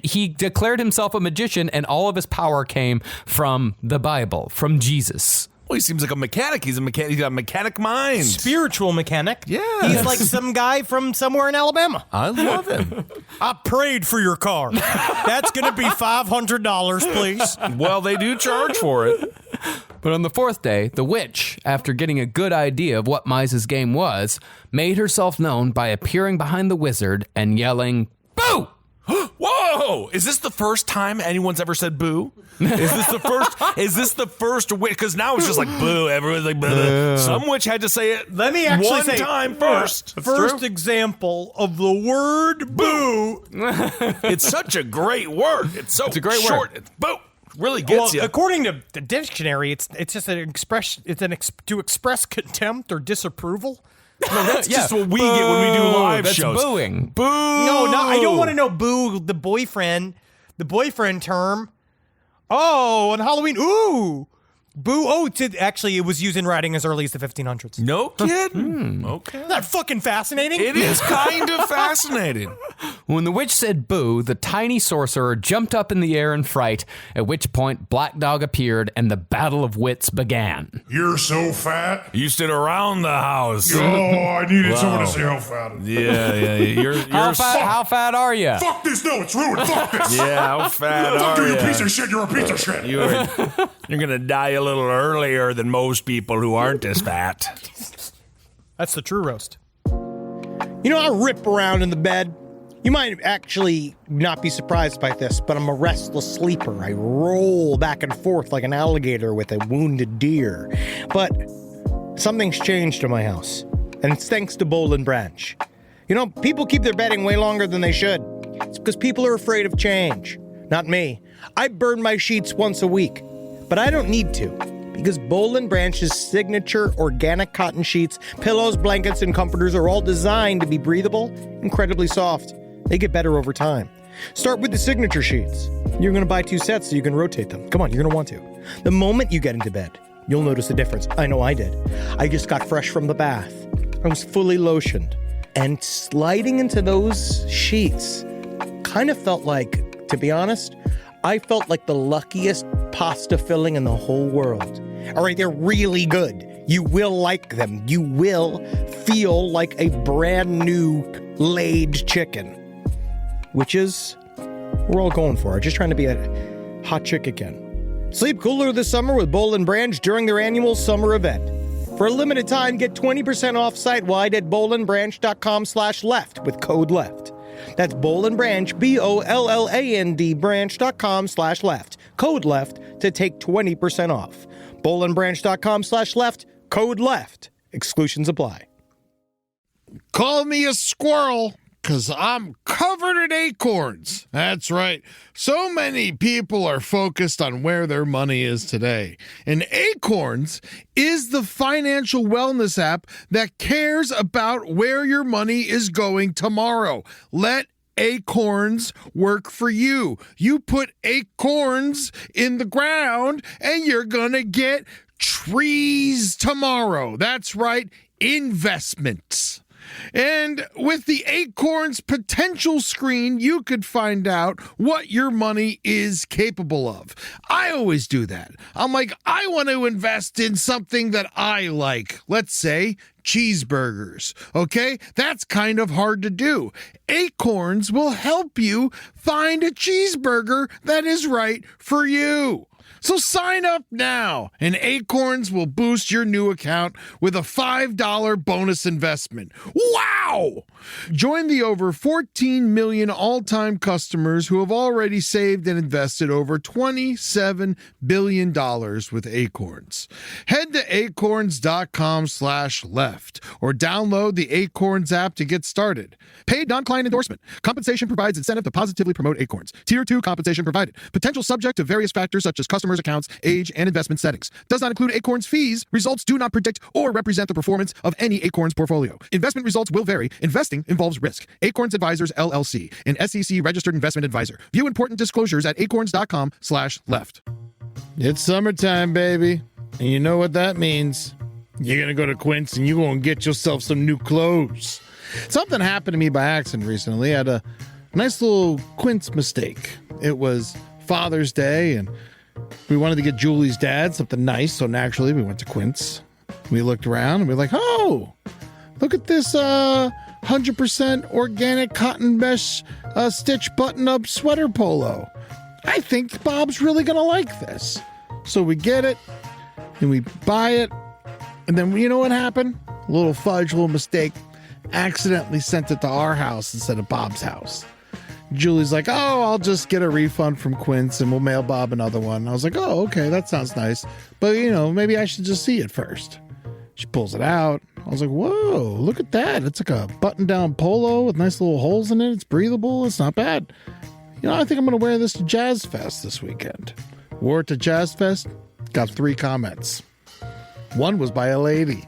he declared himself a magician, and all of his power came from the Bible, from Jesus. Well, he seems like a mechanic. He's a mechanic. He's got a mechanic mind. Spiritual mechanic. Yeah. He's like some guy from somewhere in Alabama. I love him. I prayed for your car. That's going to be $500, please. Well, they do charge for it. But on the fourth day, the witch, after getting a good idea of what Mize's game was, made herself known by appearing behind the wizard and yelling, "Boo!" Whoa! Is this the first time anyone's ever said boo? Is this the first witch? Because now it's just like boo. Everyone's like boo. Some witch had to say it. Let me actually one say time first. First example of the word boo. It's such a great word. It's a great short. word. It's boo. Really gets you. According to the dictionary, it's just an express. To express contempt or disapproval. No, that's just what we get when we do live That's shows. booing. Boo. No, I don't want to know boo, the boyfriend term. Oh, on Halloween, ooh. Boo, actually, it was used in writing as early as the 1500s. No kidding. Okay. Isn't that fucking fascinating? It is kind of fascinating. When the witch said boo, the tiny sorcerer jumped up in the air in fright, at which point Black Dog appeared and the battle of wits began. You're so fat. You stood around the house. Oh, I needed someone to say how fat. Yeah. You're How fat are you? Fuck this, no, it's ruined. Fuck this. Yeah, how fat Fuck are you, you? you piece of shit. You're a piece of shit. You're gonna die a little earlier than most people who aren't as fat. That's the true roast. You know, I rip around in the bed. You might actually not be surprised by this, but I'm a restless sleeper. I roll back and forth like an alligator with a wounded deer. But something's changed in my house, and it's thanks to Bowl and Branch. You know, people keep their bedding way longer than they should. It's because people are afraid of change. Not me. I burn my sheets once a week, but I don't need to. Because Bowl and Branch's signature organic cotton sheets, pillows, blankets, and comforters are all designed to be breathable, incredibly soft. They get better over time. Start with the signature sheets. You're going to buy 2 sets so you can rotate them. Come on, you're going to want to. The moment you get into bed, you'll notice a difference. I know I did. I just got fresh from the bath. I was fully lotioned. And sliding into those sheets kind of felt like, to be honest, I felt like the luckiest pasta filling in the whole world. All right, they're really good. You will like them. You will feel like a brand new laid chicken, which is we're all going for. Just trying to be a hot chick again. Sleep cooler this summer with Bowl and Branch during their annual summer event. For a limited time, get 20% off site-wide at bowlandbranch.com/left with code LEFT. That's Bowl and Branch, BOLLAND branch.com/left. Code LEFT to take 20% off. bowlandbranch.com/left, code LEFT. Exclusions apply. Call me a squirrel, 'cause I'm covered in acorns. That's right. So many people are focused on where their money is today. And Acorns is the financial wellness app that cares about where your money is going tomorrow. Let Acorns work for you. You put acorns in the ground and you're gonna get trees tomorrow. That's right, investments. And with the Acorns potential screen, you could find out what your money is capable of. I always do that. I'm like, I want to invest in something that I like. Let's say cheeseburgers. Okay? That's kind of hard to do. Acorns will help you find a cheeseburger that is right for you. So sign up now, and Acorns will boost your new account with a $5 bonus investment. Wow! Join the over 14 million all-time customers who have already saved and invested over $27 billion with Acorns. Head to acorns.com/left or download the Acorns app to get started. Paid non-client endorsement. Compensation provides incentive to positively promote Acorns. Tier 2 compensation provided. Potential subject to various factors such as customers' accounts, age, and investment settings. Does not include Acorns fees. Results do not predict or represent the performance of any Acorns portfolio. Investment results will vary. Investing involves risk. Acorns Advisors, LLC, an SEC registered investment advisor. View important disclosures at acorns.com/left. It's summertime, baby. And you know what that means. You're going to go to Quince and you're going to get yourself some new clothes. Something happened to me by accident recently. I had a nice little Quince mistake. It was Father's Day, and We wanted to get Julie's dad something nice, so naturally we went to Quince. We looked around and we were like, oh, look at this 100% organic cotton mesh stitch button-up sweater polo. I think Bob's really going to like this. So we get it, and we buy it, and then you know what happened? A little fudge, a little mistake. Accidentally sent it to our house instead of Bob's house. Julie's like, oh, I'll just get a refund from Quince and we'll mail Bob another one. I was like, oh, okay, that sounds nice. But, maybe I should just see it first. She pulls it out. I was like, whoa, look at that. It's like a button-down polo with nice little holes in it. It's breathable. It's not bad. I think I'm going to wear this to Jazz Fest this weekend. Wore it to Jazz Fest. Got 3 comments. One was by a lady.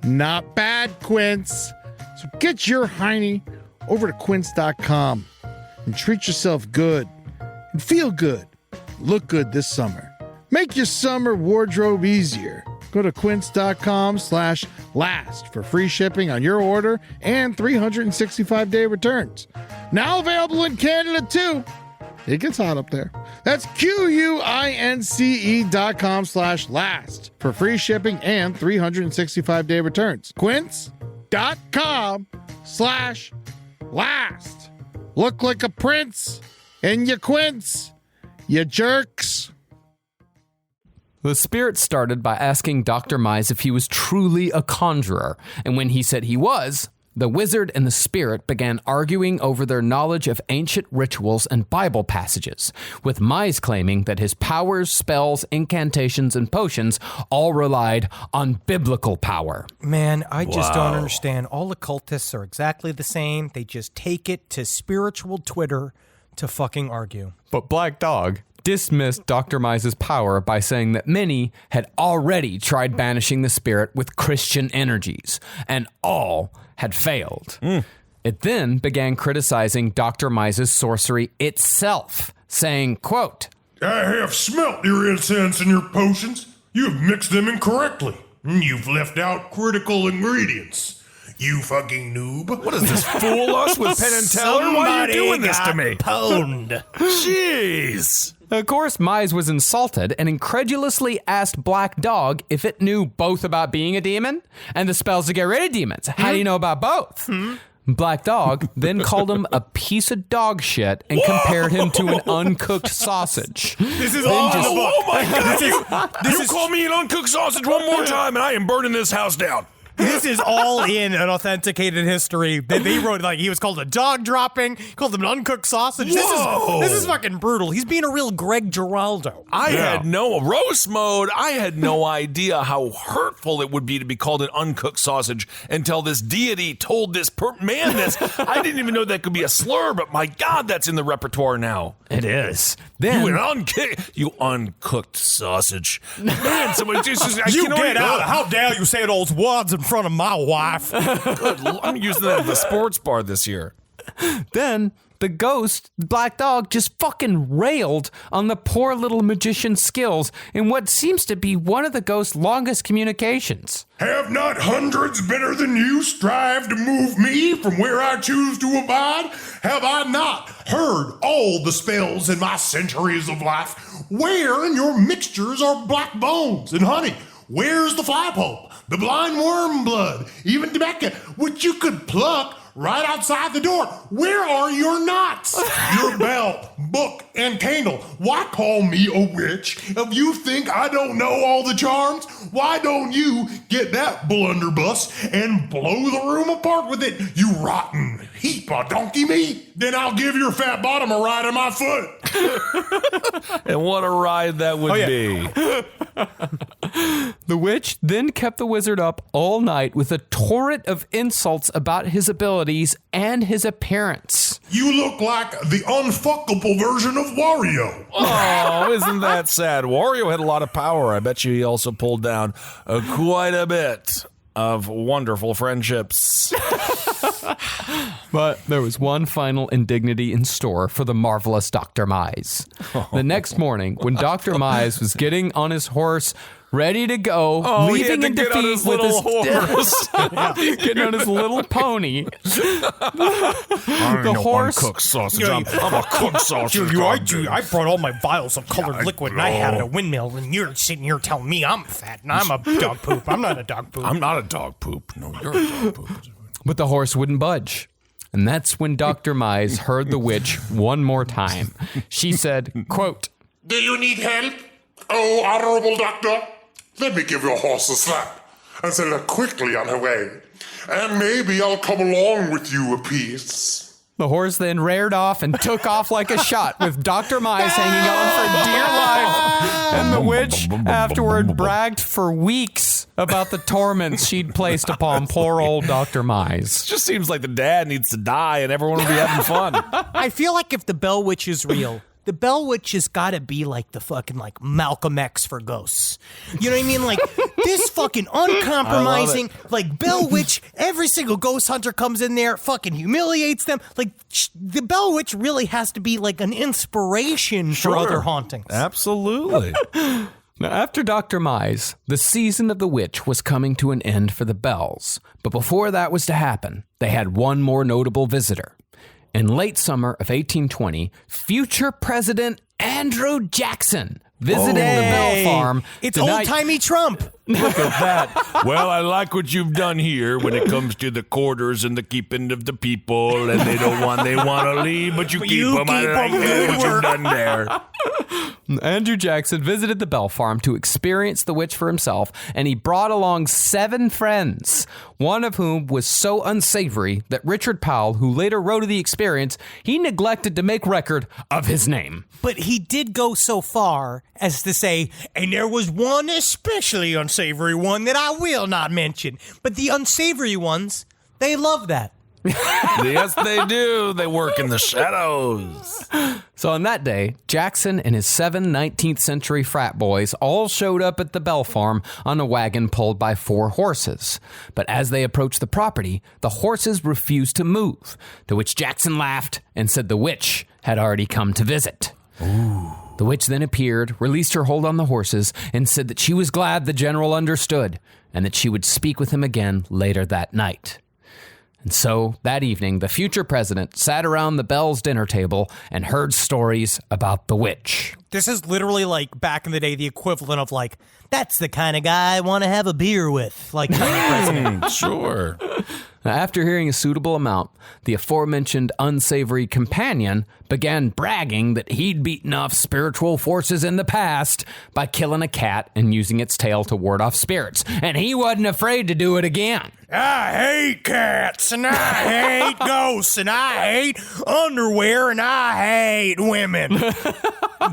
Not bad, Quince. So get your hiney over to quince.com and treat yourself good and feel good. Look good this summer. Make your summer wardrobe easier. Go to quince.com/last for free shipping on your order and 365-day returns. Now available in Canada too. It gets hot up there. That's QUINCE.com/last for free shipping and 365-day returns. Quince.com/last. Look like a prince and you quince, you jerks. The spirit started by asking Dr. Mize if he was truly a conjurer, and when he said he was, the wizard and the spirit began arguing over their knowledge of ancient rituals and Bible passages, with Mize claiming that his powers, spells, incantations, and potions all relied on biblical power. Man, I just don't understand. All occultists are exactly the same. They just take it to spiritual Twitter to fucking argue. But Black Dog dismissed Dr. Mize's power by saying that many had already tried banishing the spirit with Christian energies, and all had failed. It then began criticizing Dr. Mize's sorcery itself, saying, quote, I have smelt your incense and your potions. You have mixed them incorrectly. You've left out critical ingredients. You fucking noob. What does this fool us with Penn and Teller? Why are you doing this to me? Pwned. Jeez. Of course, Mize was insulted and incredulously asked Black Dog if it knew both about being a demon and the spells to get rid of demons. How do you know about both? Black Dog then called him a piece of dog shit and compared him to an uncooked sausage. This is all in the book. Oh my God. You call me an uncooked sausage one more time and I am burning this house down. This is all in an authenticated history. They wrote like he was called a dog dropping, called him an uncooked sausage. This is fucking brutal. He's being a real Greg Giraldo. I had no roast mode. I had no idea how hurtful it would be to be called an uncooked sausage until this deity told this man this. I didn't even know that could be a slur, but my God, that's in the repertoire now. It is. Then You uncooked sausage. Man, somebody just you get out. How dare you say those words in front of my wife? Good Lord, I'm using that at the sports bar this year. Then the ghost, Black Dog, just fucking railed on the poor little magician's skills in what seems to be one of the ghost's longest communications. Have not hundreds better than you strive to move me from where I choose to abide? Have I not heard all the spells in my centuries of life? Where in your mixtures are black bones and honey? Where's the fly pulp, the blind worm blood, even tobacco, which you could pluck right outside the door? Where are your knots, your bell, book, and candle? Why call me a witch if you think I don't know all the charms? Why don't you get that blunderbuss and blow the room apart with it, you rotten heap of donkey meat? Then I'll give your fat bottom a ride on my foot. And what a ride that would be. The witch then kept the wizard up all night with a torrent of insults about his abilities and his appearance. You look like the unfuckable version of Wario. Oh, isn't that sad? Wario had a lot of power. I bet you he also pulled down quite a bit of wonderful friendships. But there was one final indignity in store for the marvelous Dr. Mize. The next morning, when Dr. Mize was getting on his horse, ready to go, leaving in defeat with his horse. Getting on his little pony. The horse. Uncooked sausage. I'm a cooked sausage. I brought all my vials of colored liquid and I had it at a windmill, and you're sitting here telling me I'm fat and I'm a dog poop. I'm not a dog poop. I'm not a dog poop. No, you're a dog poop. But the horse wouldn't budge. And that's when Dr. Mize heard the witch one more time. She said, quote, Do you need help? Oh, honorable doctor, let me give your horse a slap and send her quickly on her way. And maybe I'll come along with you a piece. The horse then reared off and took off like a shot, with Dr. Mize hanging on for dear life. And the witch afterward bragged for weeks about the torments she'd placed upon poor old Dr. Mize. It just seems like the dad needs to die and everyone will be having fun. I feel like if the Bell Witch is real, the Bell Witch has got to be like the fucking like Malcolm X for ghosts. You know what I mean? Like this fucking uncompromising like Bell Witch. Every single ghost hunter comes in there, fucking humiliates them. Like the Bell Witch really has to be like an inspiration for other hauntings. Absolutely. Now, after Dr. Mize, the season of the witch was coming to an end for the Bells. But before that was to happen, they had one more notable visitor. In late summer of 1820, future President Andrew Jackson visited the Bell Farm. It's old-timey Trump. Look at that. Well, I like what you've done here when it comes to the quarters and the keeping of the people, and they want to leave, but you keep them. I like what you've done there. Andrew Jackson visited the Bell Farm to experience the witch for himself, and he brought along 7 friends, one of whom was so unsavory that Richard Powell, who later wrote of the experience, he neglected to make record of his name. But he did go so far as to say, and there was one especially unsavory one that I will not mention. But the unsavory ones, they love that. Yes, they do. They work in the shadows. So on that day, Jackson and his 7 19th century frat boys all showed up at the Bell Farm on a wagon pulled by 4 horses. But as they approached the property, the horses refused to move, to which Jackson laughed and said the witch had already come to visit. Ooh. The witch then appeared, released her hold on the horses, and said that she was glad the general understood and that she would speak with him again later that night. And so, that evening, the future president sat around the Bell's dinner table and heard stories about the witch. This is literally like back in the day, the equivalent of like, that's the kind of guy I want to have a beer with, like kind of president. Sure. Now, after hearing a suitable amount, the aforementioned unsavory companion began bragging that he'd beaten off spiritual forces in the past by killing a cat and using its tail to ward off spirits, and he wasn't afraid to do it again. I hate cats, and I hate ghosts, and I hate underwear, and I hate women.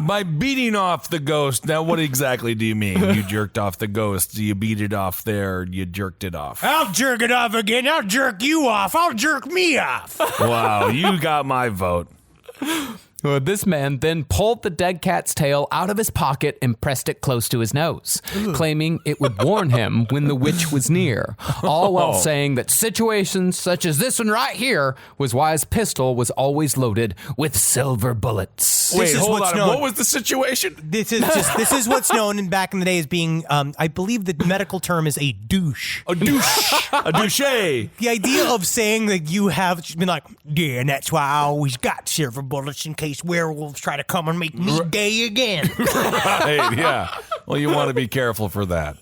By beating off the ghost, now what exactly do you mean? You jerked off the ghost. You beat it off there. You jerked it off. I'll jerk it off again. I'll jerk you off. I'll jerk me off. Wow, you got my vote. Well, this man then pulled the dead cat's tail out of his pocket and pressed it close to his nose, claiming it would warn him when the witch was near, all while saying that situations such as this one right here was why his pistol was always loaded with silver bullets. Wait, hold on. What was the situation? This is what's known in back in the day as being, I believe the medical term is a douche. A douche. A douche. The idea of saying that you have been like, yeah, and that's why I always got silver bullets in case werewolves try to come and make me gay again. Right, yeah. Well, you want to be careful for that.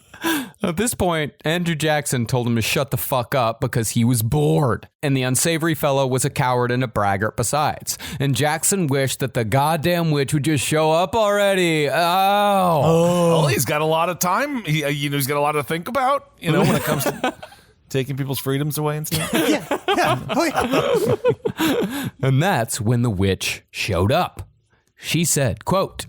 At this point, Andrew Jackson told him to shut the fuck up because he was bored. And the unsavory fellow was a coward and a braggart besides. And Jackson wished that the goddamn witch would just show up already. Well, he's got a lot of time. He's got a lot to think about, when it comes to taking people's freedoms away and stuff. Yeah. Oh, yeah. And that's when the witch showed up. She said, quote,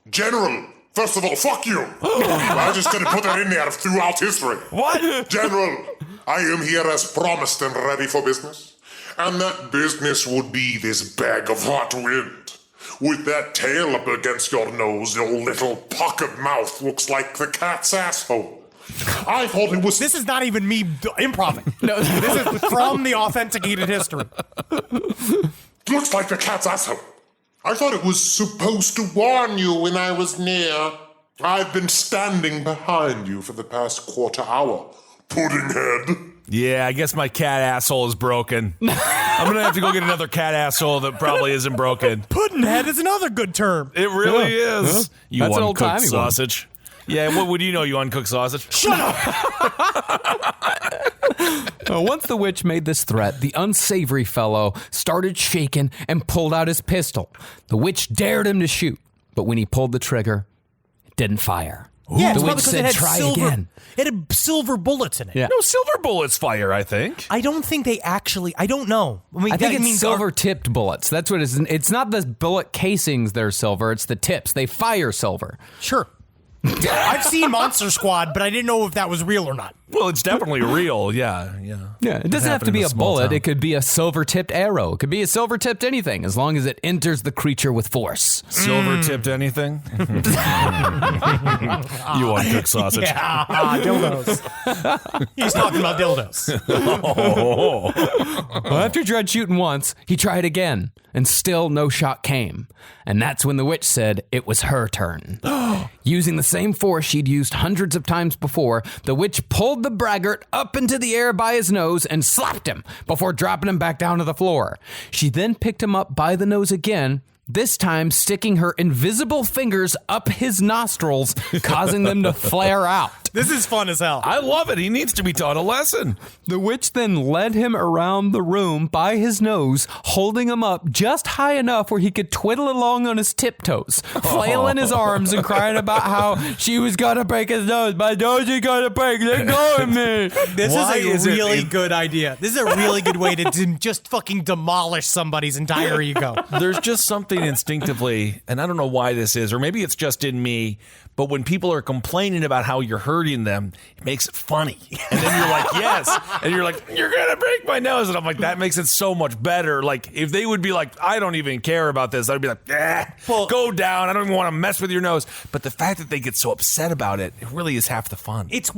General, first of all, fuck you. I'm just going to put that in there throughout history. What? General, I am here as promised and ready for business. And that business would be this bag of hot wind. With that tail up against your nose, your little pocket mouth looks like the cat's asshole. I thought it was... This is not even me improvising. No, this is from the authenticated history. Looks like the cat's asshole. I thought it was supposed to warn you when I was near. I've been standing behind you for the past quarter hour, Puddinghead. Yeah, I guess my cat asshole is broken. I'm going to have to go get another cat asshole that probably isn't broken. Puddinhead is another good term. It really is. You That's an uncooked old-timey one. sausage. Yeah, what would you know, you uncooked sausage? Shut up! Once the witch made this threat, the unsavory fellow started shaking and pulled out his pistol. The witch dared him to shoot, but when he pulled the trigger, it didn't fire. Yeah, The it's witch because said, it had "Try silver. again." It had silver bullets in it. Yeah. No, silver bullets fire, I think. I don't think they actually. I don't know. I mean, I think that it's means silver-tipped bullets. That's what it is. It's not the bullet casings that are silver. It's the tips. They fire silver. Sure. I've seen Monster Squad, but I didn't know if that was real or not. Well, it's definitely real. Yeah. Yeah, it doesn't have to happened be in a a small bullet. town. It could be a silver-tipped arrow. It could be a silver-tipped anything, as long as it enters the creature with force. Silver tipped anything? You uncooked sausage. Yeah, dildos. He's talking about dildos. Well, after Dredd shooting once, he tried again, and still no shot came. And that's when the witch said it was her turn. Using the same force she'd used hundreds of times before, the witch pulled the braggart up into the air by his nose and slapped him before dropping him back down to the floor. She then picked him up by the nose again, this time sticking her invisible fingers up his nostrils, causing them to flare out. This is fun as hell. I love it. He needs to be taught a lesson. The witch then led him around the room by his nose, holding him up just high enough where he could twiddle along on his tiptoes, flailing his arms and crying about how she was gonna break his nose. My nose is gonna break. Let go of me. This Why is is a it really in- good idea. This is a really good way to just fucking demolish somebody's entire ego. There's just something instinctively, and I don't know why this is, or maybe it's just in me, but when people are complaining about how you're hurting them, it makes it funny. And then you're like, yes. And you're like, you're going to break my nose. And I'm like, that makes it so much better. Like, if they would be like, I don't even care about this, I'd be like, go down. I don't even want to mess with your nose. But the fact that they get so upset about it, it really is half the fun. It's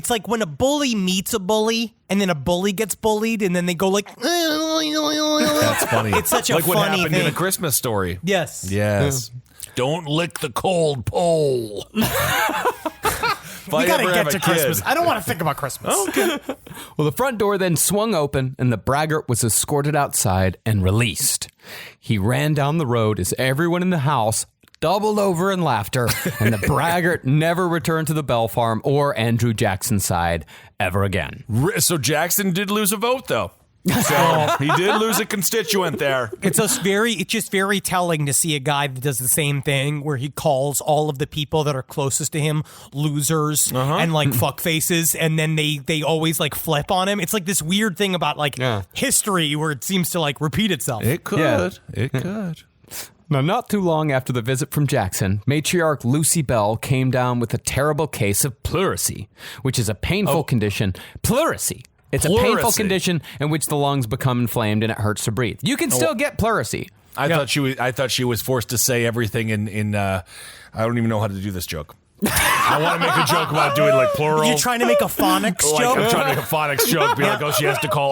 like when a bully meets a bully, and then a bully gets bullied, and then they go like, That's funny. It's such a like what funny happened in thing. A Christmas Story. Yes. Yes. Don't lick the cold pole. We gotta get to Christmas. I don't want to think about Christmas. Okay. Well, the front door then swung open, and the braggart was escorted outside and released. He ran down the road as everyone in the house doubled over in laughter, and the braggart never returned to the Bell Farm or Andrew Jackson's side ever again. So Jackson did lose a vote, though. So he did lose a constituent there. It's just very telling to see a guy that does the same thing where he calls all of the people that are closest to him losers and like fuck faces, and then they always like flip on him. It's like this weird thing about like history where it seems to like repeat itself. It could. Yeah. It could. Now, not too long after the visit from Jackson, matriarch Lucy Bell came down with a terrible case of pleurisy, which is a painful condition. Pleurisy. It's a painful Pleurisy. condition in which the lungs become inflamed and it hurts to breathe. You can still get pleurisy. I thought she was forced to say everything in I don't even know how to do this joke. I want to make a joke about doing like plural. You're trying to make a phonics joke? I'm trying to make a phonics joke. Be like, oh, she has to call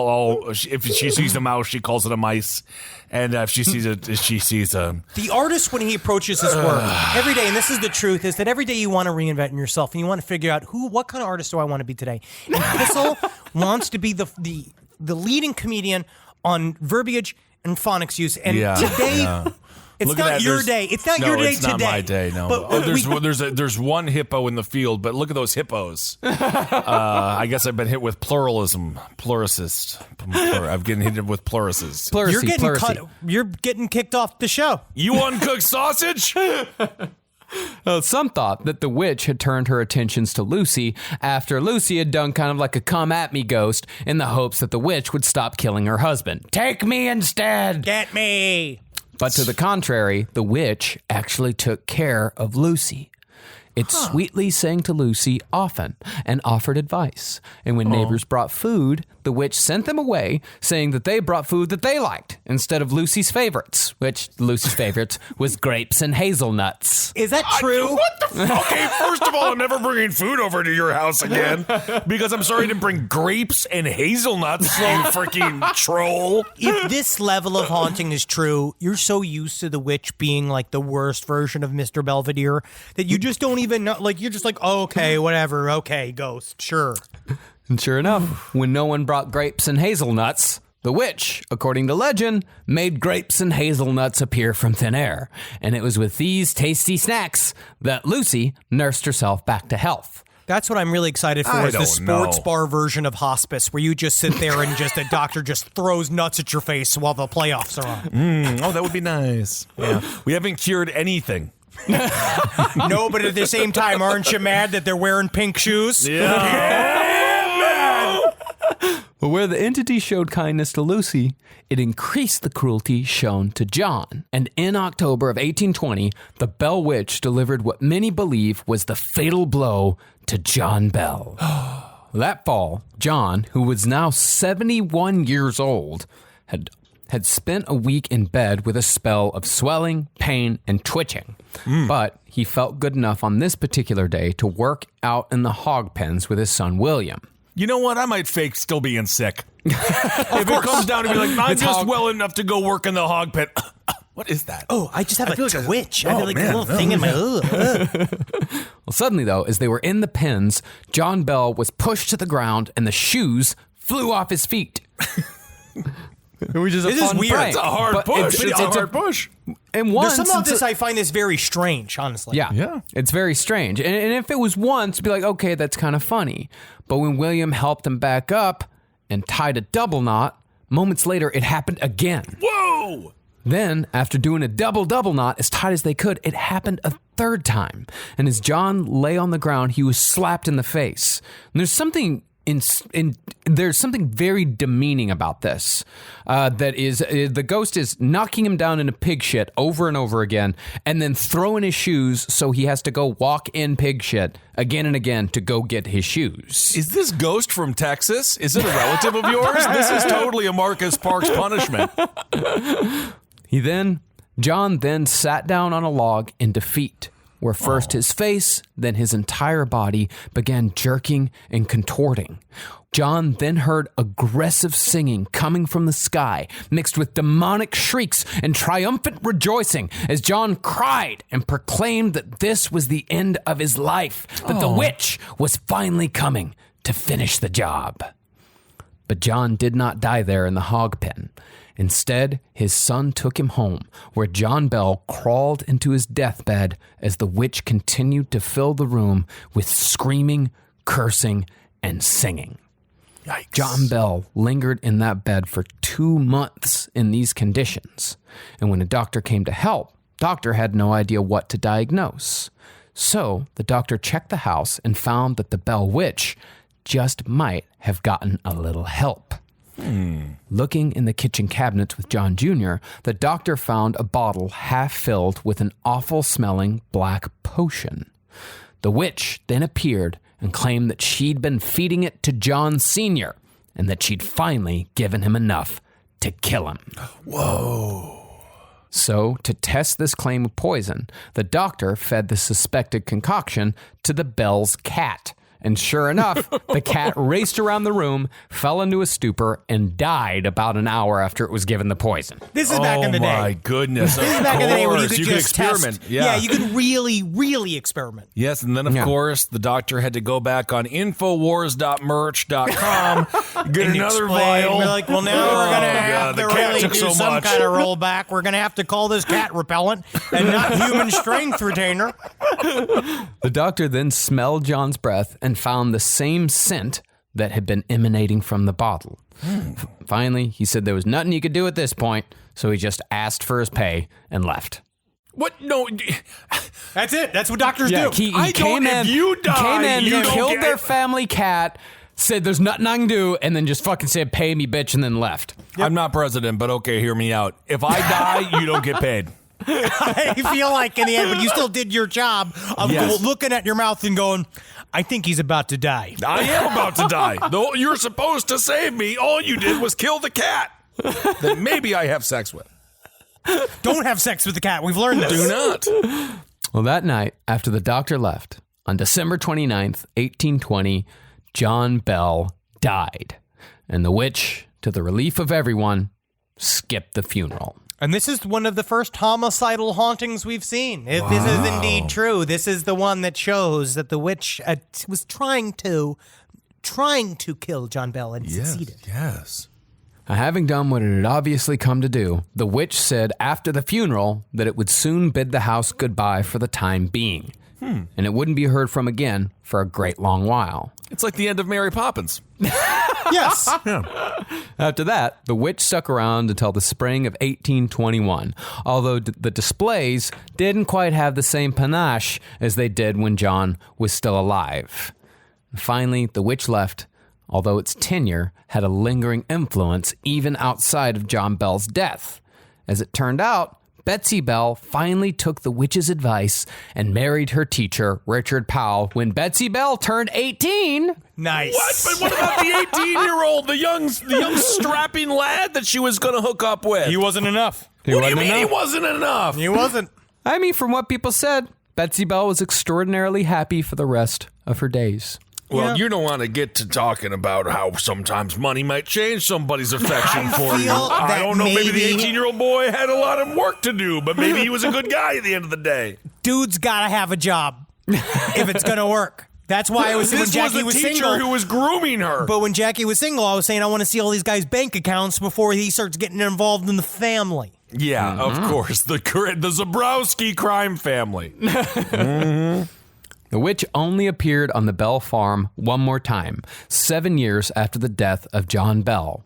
all. If she sees a mouse, she calls it a mice. And if she sees a. The artist, when he approaches his work every day, and this is the truth, is that every day you want to reinvent yourself and you want to figure out what kind of artist do I want to be today. And Kissel wants to be the leading comedian on verbiage and phonics use. And today. It's Look at not that. your day. It's not your day it's today. Not my day. No. But There's one hippo in the field, but look at those hippos. I guess I've been hit with pluralism, pluricist. I'm getting hit with pluricists. You're getting kicked off the show. You uncooked sausage. Some thought that the witch had turned her attentions to Lucy after Lucy had done kind of like a come at me ghost in the hopes that the witch would stop killing her husband. Take me instead. Get me. But to the contrary, the witch actually took care of Lucy. It sweetly sang to Lucy often and offered advice. And when neighbors brought food, the witch sent them away, saying that they brought food that they liked instead of Lucy's favorites, which Lucy's favorites was grapes and hazelnuts. Is that true? What the Okay, first of all, I'm never bringing food over to your house again because I'm sorry to bring grapes and hazelnuts, you freaking troll. If this level of haunting is true, you're so used to the witch being like the worst version of Mr. Belvedere that you just don't even know. Like, you're just like, oh, okay, whatever. Okay, ghost, sure. And sure enough, when no one brought grapes and hazelnuts, the witch, according to legend, made grapes and hazelnuts appear from thin air. And it was with these tasty snacks that Lucy nursed herself back to health. That's what I'm really excited for, is the sports bar version of hospice, where you just sit there and just a doctor just throws nuts at your face while the playoffs are on. Oh, that would be nice. Yeah. We haven't cured anything. No, but at the same time, aren't you mad that they're wearing pink shoes? But where the entity showed kindness to Lucy, it increased the cruelty shown to John. And in October of 1820, the Bell Witch delivered what many believe was the fatal blow to John Bell. That fall, John, who was now 71 years old, had spent a week in bed with a spell of swelling, pain, and twitching. But he felt good enough on this particular day to work out in the hog pens with his son William. You know what? I might fake still being sick. If it comes down to be like, I'm just well enough to go work in the hog pen. What is that? Oh, I just have a twitch. I feel like a little thing in my... Well, suddenly, though, as they were in the pens, John Bell was pushed to the ground and the shoes flew off his feet. Which is This is weird. prank. It's a hard push. It's a hard push. And once, Some of this, I find this very strange, honestly. Yeah. It's very strange. And if it was once, be like, okay, that's kind of funny. But when William helped him back up and tied a double knot, moments later, it happened again. Whoa! Then, after doing a double knot as tight as they could, it happened a third time. And as John lay on the ground, he was slapped in the face. And there's something there's something very demeaning about this. That is, the ghost is knocking him down in a pig shit over and over again, and then throwing his shoes so he has to go walk in pig shit again and again to go get his shoes. Is this ghost from Texas? Is it a relative of yours? This is totally a Marcus Parks punishment. John then sat down on a log in defeat, where first his face, then his entire body began jerking and contorting. John then heard aggressive singing coming from the sky, mixed with demonic shrieks and triumphant rejoicing, as John cried and proclaimed that this was the end of his life, that the witch was finally coming to finish the job. But John did not die there in the hog pen. Instead, his son took him home, where John Bell crawled into his deathbed as the witch continued to fill the room with screaming, cursing, and singing. Yikes. John Bell lingered in that bed for 2 months in these conditions, and when a doctor came to help, doctor had no idea what to diagnose. So the doctor checked the house and found that the Bell Witch just might have gotten a little help. Looking in the kitchen cabinets with John Jr., the doctor found a bottle half filled with an awful-smelling black potion. The witch then appeared and claimed that she'd been feeding it to John Sr., and that she'd finally given him enough to kill him. Whoa. So, to test this claim of poison, the doctor fed the suspected concoction to the Bell's cat. And sure enough, the cat raced around the room, fell into a stupor, and died about an hour after it was given the poison. This is back in the day. Oh, my goodness. This is back in the day where you could just experiment. test. Yeah, you could really, really experiment. Yes, and then, of course, the doctor had to go back on infowars.merch.com, get another vial. We're like, well, now we're going to have to really do so some much. kind of rollback. We're going to have to call this cat repellent and not human strength retainer. The doctor then smelled John's breath and found the same scent that had been emanating from the bottle. Finally, he said there was nothing he could do at this point, so he just asked for his pay and left. What? No. That's it. That's what doctors do. He came in, killed their family cat, said there's nothing I can do, and then just fucking said, pay me, bitch, and then left. I'm not president, but okay, hear me out. If I die, you don't get paid. I feel like in the end, but you still did your job of looking at your mouth and going, I think he's about to die. I am about to die. Though you're supposed to save me. All you did was kill the cat that maybe I have sex with. Don't have sex with the cat. We've learned this. Do not. Well, that night, after the doctor left, on December 29th, 1820, John Bell died. And the witch, to the relief of everyone, skipped the funeral. And this is one of the first homicidal hauntings we've seen. If this is indeed true, this is the one that shows that the witch was trying to kill John Bell and succeeded. Yes. Having done what it had obviously come to do, the witch said after the funeral that it would soon bid the house goodbye for the time being. And it wouldn't be heard from again for a great long while. It's like the end of Mary Poppins. Yes. After that, the witch stuck around until the spring of 1821, although the displays didn't quite have the same panache as they did when John was still alive. Finally, the witch left, although its tenure had a lingering influence even outside of John Bell's death. As it turned out, Betsy Bell finally took the witch's advice and married her teacher, Richard Powell, when Betsy Bell turned 18. Nice. What? But what about the 18-year-old, the young strapping lad that she was going to hook up with? He wasn't enough. What do you mean he wasn't enough? He wasn't. I mean, from what people said, Betsy Bell was extraordinarily happy for the rest of her days. Well, you don't want to get to talking about how sometimes money might change somebody's affection for you. I don't know, maybe the 18-year-old boy had a lot of work to do, but maybe he was a good guy at the end of the day. Dude's got to have a job if it's going to work. That's why I was saying when Jackie was teacher single. Who was grooming her. But when Jackie was single, I was saying I want to see all these guys' bank accounts before he starts getting involved in the family. Yeah, of course. The Zabrowski crime family. The witch only appeared on the Bell farm one more time, 7 years after the death of John Bell.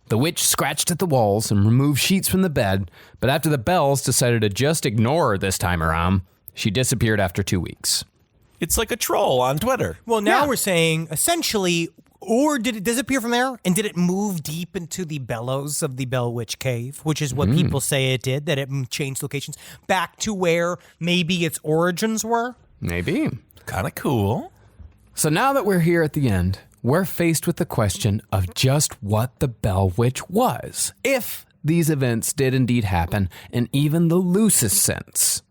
The witch scratched at the walls and removed sheets from the bed, but after the Bells decided to just ignore her this time around, she disappeared after 2 weeks. It's like a troll on Twitter. Well, now we're saying, essentially, or did it disappear from there? And did it move deep into the bellows of the Bell Witch Cave, which is what people say it did, that it changed locations back to where maybe its origins were? Maybe. Kind of cool. So now that we're here at the end, we're faced with the question of just what the Bell Witch was, if these events did indeed happen in even the loosest sense.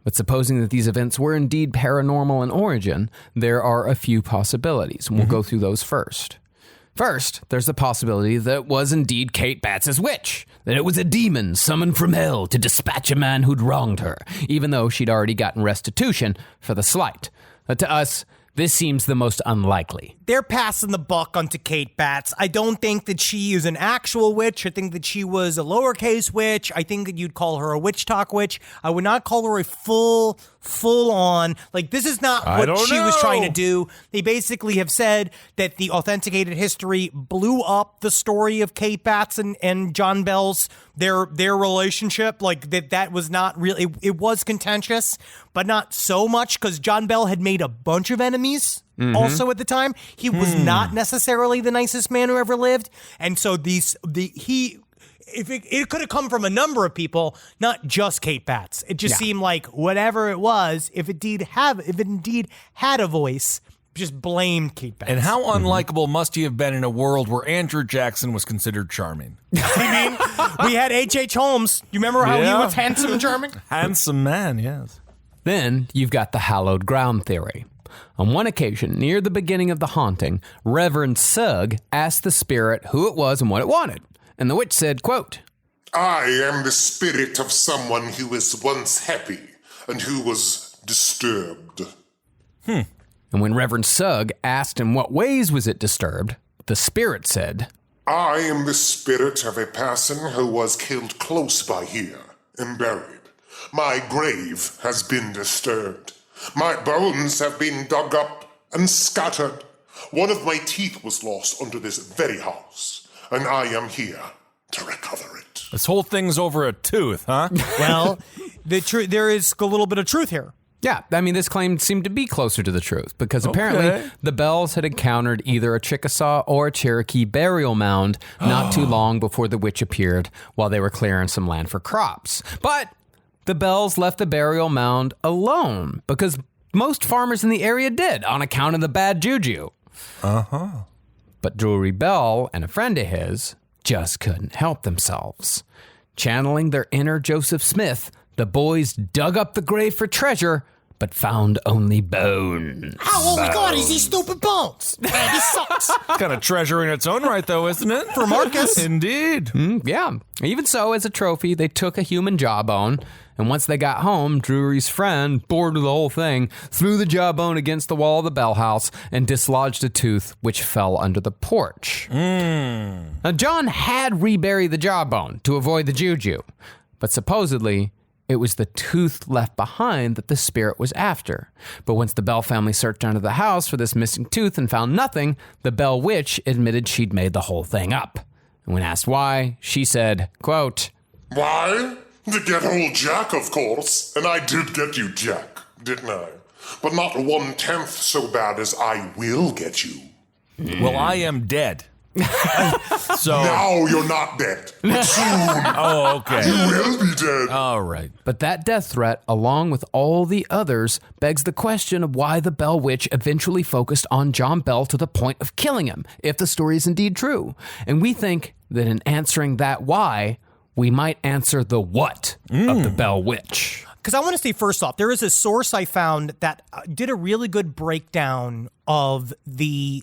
But supposing that these events were indeed paranormal in origin, there are a few possibilities, and we'll go through those first. First, there's the possibility that it was indeed Kate Batts' witch, that it was a demon summoned from hell to dispatch a man who'd wronged her, even though she'd already gotten restitution for the slight. But to us, this seems the most unlikely. They're passing the buck onto Kate Batts. I don't think that she is an actual witch. I think that she was a lowercase witch. I think that you'd call her a witch talk witch. I would not call her a full on, like, this is not what she was trying to do. They basically have said that the authenticated history blew up the story of Kate Batts and John Bell's, their relationship. Like, that was not really, it was contentious, but not so much, because John Bell had made a bunch of enemies. Also at the time, he was not necessarily the nicest man who ever lived. And so it could have come from a number of people, not just Kate Batts. It just seemed like whatever it was, if it indeed had a voice, just blame Kate Batts. And how unlikable must he have been in a world where Andrew Jackson was considered charming? I mean, we had H.H. Holmes. You remember how he was handsome and charming? Handsome man, yes. Then you've got the hallowed ground theory. On one occasion, near the beginning of the haunting, Reverend Sugg asked the spirit who it was and what it wanted. And the witch said, quote, I am the spirit of someone who was once happy and who was disturbed. And when Reverend Sugg asked in what ways was it disturbed, the spirit said, I am the spirit of a person who was killed close by here and buried. My grave has been disturbed. My bones have been dug up and scattered. One of my teeth was lost under this very house, and I am here to recover it. This whole thing's over a tooth, huh? Well, there is a little bit of truth here. Yeah, I mean, this claim seemed to be closer to the truth because apparently the Bells had encountered either a Chickasaw or a Cherokee burial mound not too long before the witch appeared while they were clearing some land for crops. But the Bells left the burial mound alone because most farmers in the area did on account of the bad juju. But Drury Bell and a friend of his just couldn't help themselves. Channeling their inner Joseph Smith, the boys dug up the grave for treasure, but found only bones. Oh my God, is these stupid bones? Man, this sucks. Kind of treasure in its own right, though, isn't it? For Marcus. Indeed. Yeah. Even so, as a trophy, they took a human jawbone, and once they got home, Drury's friend, bored with the whole thing, threw the jawbone against the wall of the Bell house and dislodged a tooth which fell under the porch. Now, John had reburied the jawbone to avoid the juju, but supposedly it was the tooth left behind that the spirit was after. But once the Bell family searched under the house for this missing tooth and found nothing, the Bell witch admitted she'd made the whole thing up. And when asked why, she said, quote, Why? To get old Jack, of course. And I did get you, Jack, didn't I? But not 1/10 so bad as I will get you. Well, I am dead. So Now you're not dead. But soon Oh, okay. you will be dead. All right. But that death threat, along with all the others, begs the question of why the Bell Witch eventually focused on John Bell to the point of killing him, if the story is indeed true. And we think that in answering that why, we might answer the what of the Bell Witch. Because I want to say first off, there is a source I found that did a really good breakdown of the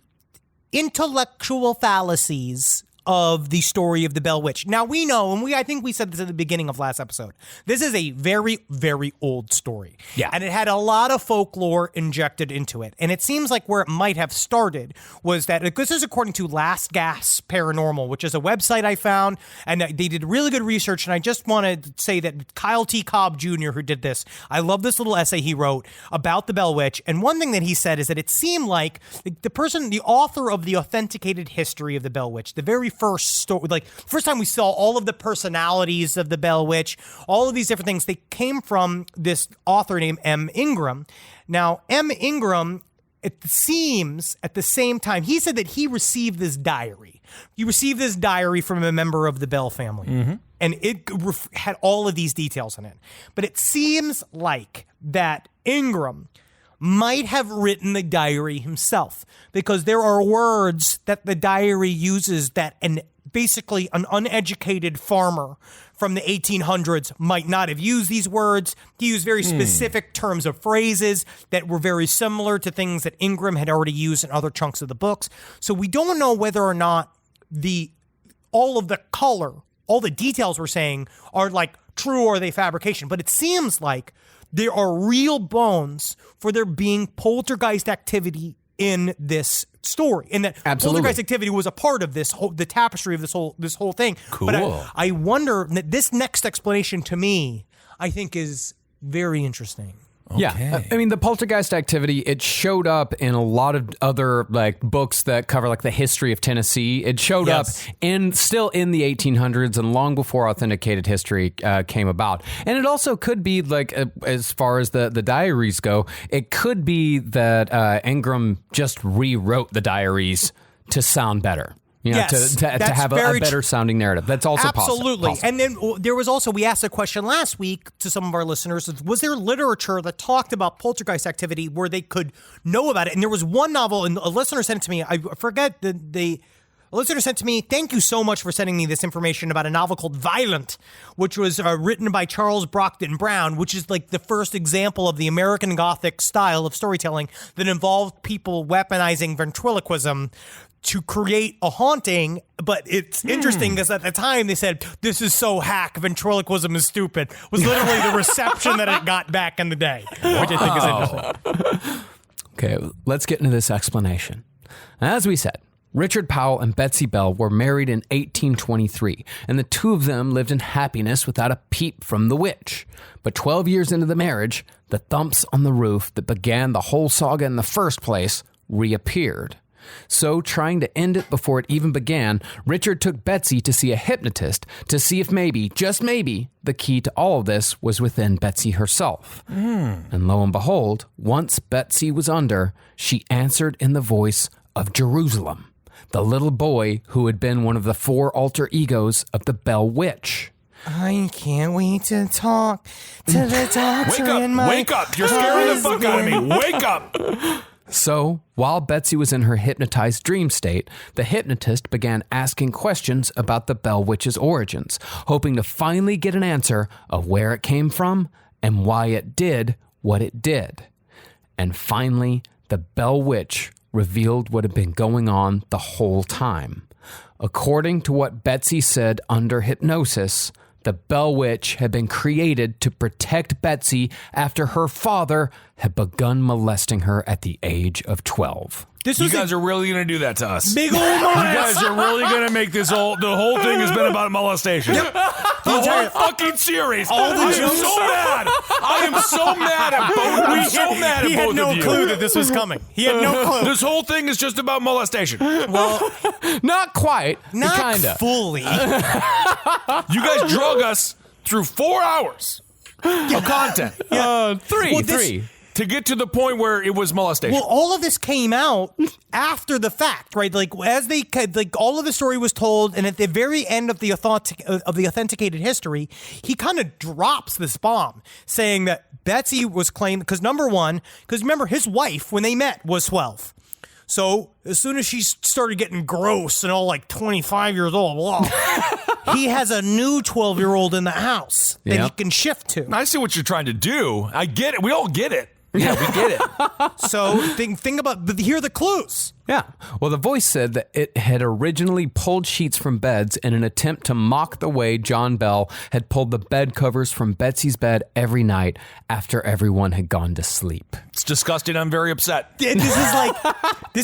intellectual fallacies of the story of the Bell Witch. Now we know, and I think we said this at the beginning of last episode, this is a very, very old story. Yeah. And it had a lot of folklore injected into it. And it seems like where it might have started was that, this is according to Last Gasp Paranormal, which is a website I found, and they did really good research. And I just want to say that Kyle T. Cobb Jr., who did this, I love this little essay he wrote about the Bell Witch. And one thing that he said is that it seemed like the author of the authenticated history of the Bell Witch, the very first story, like first time we saw all of the personalities of the Bell Witch, all of these different things, they came from this author named M. Ingram. Now, M. Ingram, it seems at the same time, he said that he received this diary. He received this diary from a member of the Bell family. And it had all of these details in it. But it seems like that Ingram might have written the diary himself, because there are words that the diary uses that basically an uneducated farmer from the 1800s might not have used these words. He used very specific terms of phrases that were very similar to things that Ingram had already used in other chunks of the books. So we don't know whether or not all of the color, all the details we're saying are like true or are they fabrication. But it seems like there are real bones for there being poltergeist activity in this story, and that poltergeist activity was a part of the tapestry of this whole thing. Cool. But I wonder that this next explanation to me, I think, is very interesting. Yeah, I mean, the poltergeist activity, it showed up in a lot of other like books that cover like the history of Tennessee. It showed up still in the 1800s and long before authenticated history came about. And it also could be like, as far as the diaries go, it could be that Ingram just rewrote the diaries to sound better. You know, to have a better sounding narrative. That's also absolutely. possible. And then there was also, we asked a question last week to some of our listeners, was there literature that talked about poltergeist activity where they could know about it? And there was one novel, and a listener sent it to me. I forget a listener sent to me, thank you so much for sending me this information about a novel called Violent, which was written by Charles Brockden Brown, which is like the first example of the American Gothic style of storytelling that involved people weaponizing ventriloquism to create a haunting. But it's interesting because at the time they said, this is so hack, ventriloquism is stupid, was literally the reception that it got back in the day, which I think is interesting. Okay, let's get into this explanation. As we said, Richard Powell and Betsy Bell were married in 1823, and the two of them lived in happiness without a peep from the witch. But 12 years into the marriage, the thumps on the roof that began the whole saga in the first place reappeared. So, trying to end it before it even began, Richard took Betsy to see a hypnotist to see if maybe, just maybe, the key to all of this was within Betsy herself. And lo and behold, once Betsy was under, she answered in the voice of Jerusalem, the little boy who had been one of the 4 alter egos of the Bell Witch. I can't wait to talk to the doctor in my Wake up. You're scaring the fuck out of me. Wake up. So, while Betsy was in her hypnotized dream state, the hypnotist began asking questions about the Bell Witch's origins, hoping to finally get an answer of where it came from and why it did what it did. And finally, the Bell Witch revealed what had been going on the whole time. According to what Betsy said under hypnosis, the Bell Witch had been created to protect Betsy after her father had begun molesting her at the age of 12. You guys are really going to do that to us. big old You molest. guys are really going to make this the whole thing has been about molestation. Yep. The whole fucking series. I am so mad. I am so mad at both. I'm so mad at He both had no of you. clue that this was coming. He had no clue. This whole thing is just about molestation. Well, Not quite, not kinda. fully. You guys drug us through 4 hours of content. Three. To get to the point where it was molestation. Well, all of this came out after the fact, right? Like as they all of the story was told, and at the very end of the authenticated history, he kind of drops this bomb, saying that Betsy was claimed because remember his wife when they met was 12. So as soon as she started getting gross and all like 25 years old, he has a new 12-year-old in the house that he can shift to. I see what you're trying to do. I get it. We all get it. Yeah, we get it. So think about, here are the clues. Yeah. Well, the voice said that it had originally pulled sheets from beds in an attempt to mock the way John Bell had pulled the bed covers from Betsy's bed every night after everyone had gone to sleep. It's disgusting. I'm very upset. This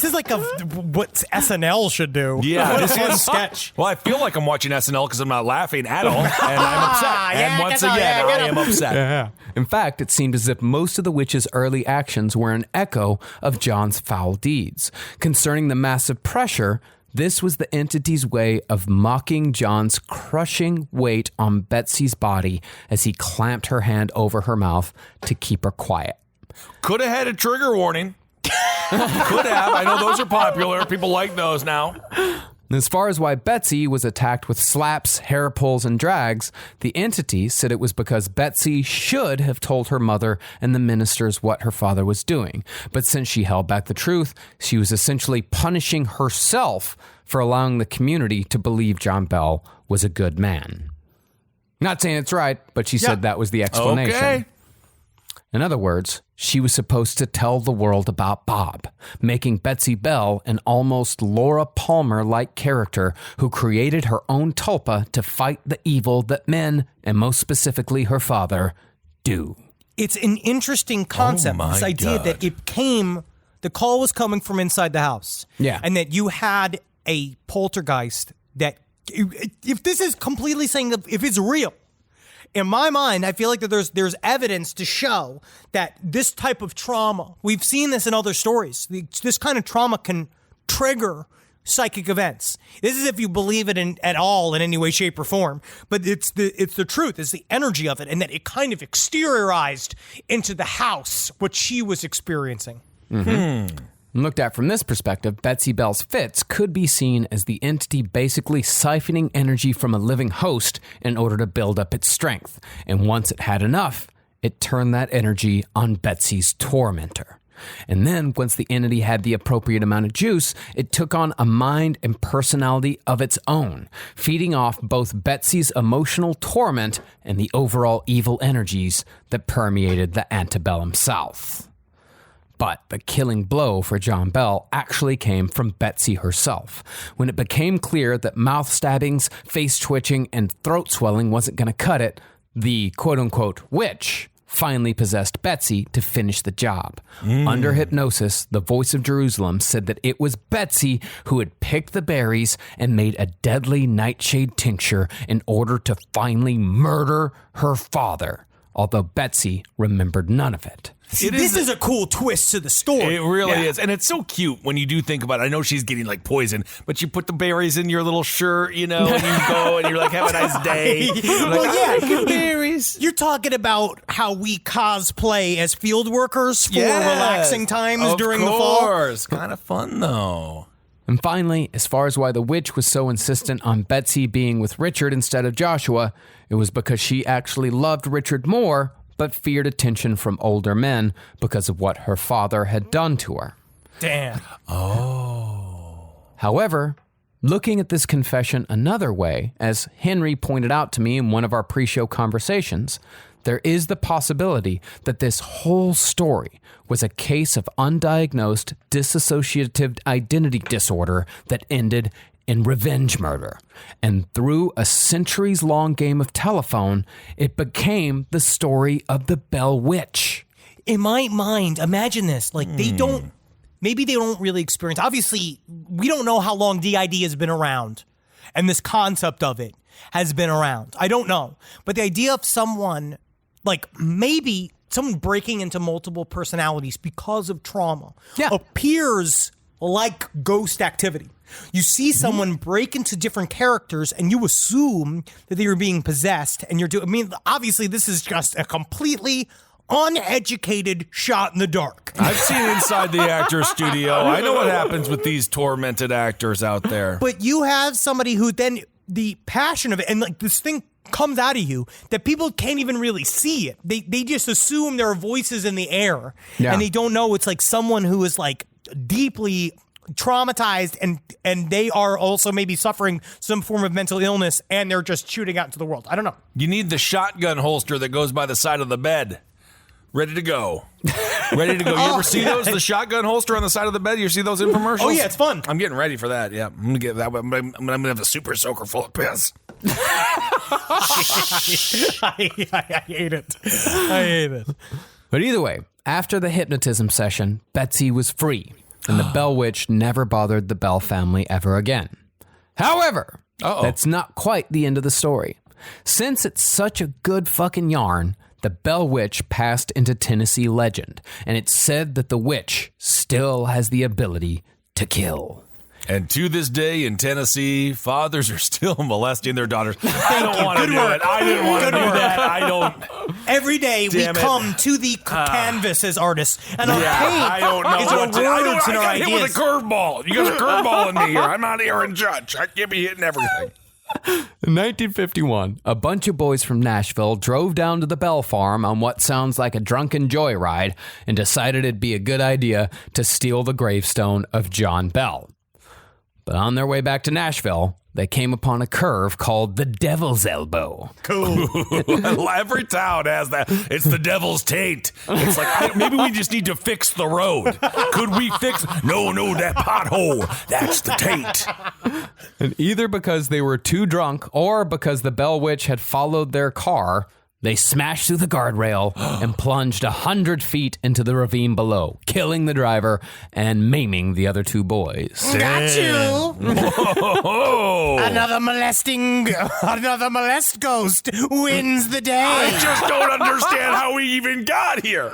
is like what SNL should do. Yeah, This this is is sketch. Well, I feel like I'm watching SNL because I'm not laughing at all, and I'm upset. And once again, I am upset. In fact, it seemed as if most of the witch's early actions were an echo of John's foul deeds. Concerning the massive pressure, this was the entity's way of mocking John's crushing weight on Betsy's body as he clamped her hand over her mouth to keep her quiet. Could have had a trigger warning. Could have. I know those are popular. People like those now. As far as why Betsy was attacked with slaps, hair pulls, and drags, the entity said it was because Betsy should have told her mother and the ministers what her father was doing. But since she held back the truth, she was essentially punishing herself for allowing the community to believe John Bell was a good man. Not saying it's right, but she said that was the explanation. Okay. In other words, she was supposed to tell the world about Bob, making Betsy Bell an almost Laura Palmer-like character who created her own tulpa to fight the evil that men, and most specifically her father, do. It's an interesting concept, Oh my this idea God. that the call was coming from inside the house. Yeah. And that you had a poltergeist that, if this is completely saying, if it's real, in my mind, I feel like that there's evidence to show that this type of trauma, we've seen this in other stories, this kind of trauma can trigger psychic events. This is if you believe it at all in any way, shape, or form. But it's the truth, it's the energy of it, and that it kind of exteriorized into the house what she was experiencing. Looked at from this perspective, Betsy Bell's fits could be seen as the entity basically siphoning energy from a living host in order to build up its strength. And once it had enough, it turned that energy on Betsy's tormentor. And then, once the entity had the appropriate amount of juice, it took on a mind and personality of its own, feeding off both Betsy's emotional torment and the overall evil energies that permeated the antebellum South. But the killing blow for John Bell actually came from Betsy herself. When it became clear that mouth stabbings, face twitching, and throat swelling wasn't going to cut it, the quote-unquote witch finally possessed Betsy to finish the job. Under hypnosis, the voice of Jerusalem said that it was Betsy who had picked the berries and made a deadly nightshade tincture in order to finally murder her father, although Betsy remembered none of it. See, this is a cool twist to the story. It really is. And it's so cute when you do think about it. I know she's getting like poison, but you put the berries in your little shirt, and you go and you're like, have a nice day. Berries. You're talking about how we cosplay as field workers for relaxing times during the fall. Of course. Kind of fun, though. And finally, as far as why the witch was so insistent on Betsy being with Richard instead of Joshua, it was because she actually loved Richard more, but feared attention from older men because of what her father had done to her. Damn. However, looking at this confession another way, as Henry pointed out to me in one of our pre-show conversations, there is the possibility that this whole story was a case of undiagnosed dissociative identity disorder that ended in revenge murder. And through a centuries-long game of telephone, it became the story of the Bell Witch. In my mind, imagine this. Like, maybe they don't really experience. Obviously, we don't know how long DID has been around, and this concept of it has been around. I don't know. But the idea of someone, like maybe someone breaking into multiple personalities because of trauma appears like ghost activity. You see someone break into different characters and you assume that they are being possessed and you're doing, I mean, obviously this is just a completely uneducated shot in the dark. I've seen inside the actor's studio. I know what happens with these tormented actors out there. But you have somebody who then the passion of it and like this thing comes out of you that people can't even really see it. They just assume there are voices in the air and they don't know it's like someone who is like deeply traumatized and they are also maybe suffering some form of mental illness and they're just shooting out into the world. I don't know. You need the shotgun holster that goes by the side of the bed. Ready to go. Ready to go. You ever see those? The shotgun holster on the side of the bed? You see those infomercials? Oh, yeah, it's fun. I'm getting ready for that. Yeah, I'm going to get that one. I'm going to have a super soaker full of piss. I hate it. I hate it. But either way, after the hypnotism session, Betsy was free, and the Bell Witch never bothered the Bell family ever again. However, that's not quite the end of the story. Since it's such a good fucking yarn, the Bell Witch passed into Tennessee legend, and it's said that the witch still has the ability to kill. And to this day in Tennessee, fathers are still molesting their daughters. I don't want to do it. I didn't want to do that. I don't. Every day we come to the canvas as artists, and our paint I don't know is our what to do. words and our I got hit with ideas. a curveball. You got a curveball in me here. I'm not Aaron Judge. I can't be hitting everything. In 1951, a bunch of boys from Nashville drove down to the Bell Farm on what sounds like a drunken joyride and decided it'd be a good idea to steal the gravestone of John Bell. But on their way back to Nashville, they came upon a curve called the Devil's Elbow. Cool. Every town has that. It's the devil's taint. It's like, maybe we just need to fix the road. Could we fix? No, that pothole. That's the taint. And either because they were too drunk or because the Bell Witch had followed their car, they smashed through the guardrail and plunged 100 feet into the ravine below, killing the driver and maiming the other two boys. Got you. Whoa. Another molest ghost wins the day. I just don't understand how we even got here.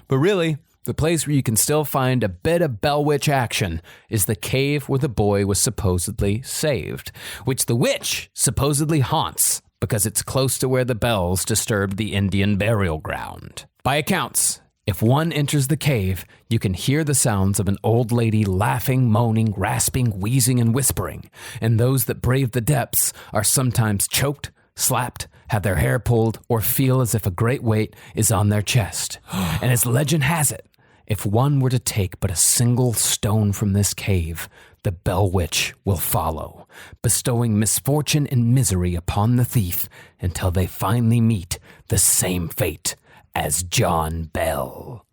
But really, the place where you can still find a bit of Bell Witch action is the cave where the boy was supposedly saved, which the witch supposedly haunts because it's close to where the bells disturbed the Indian burial ground. By accounts, if one enters the cave, you can hear the sounds of an old lady laughing, moaning, rasping, wheezing, and whispering, and those that brave the depths are sometimes choked, slapped, have their hair pulled, or feel as if a great weight is on their chest. And as legend has it, if one were to take but a single stone from this cave, the Bell Witch will follow, bestowing misfortune and misery upon the thief until they finally meet the same fate as John Bell.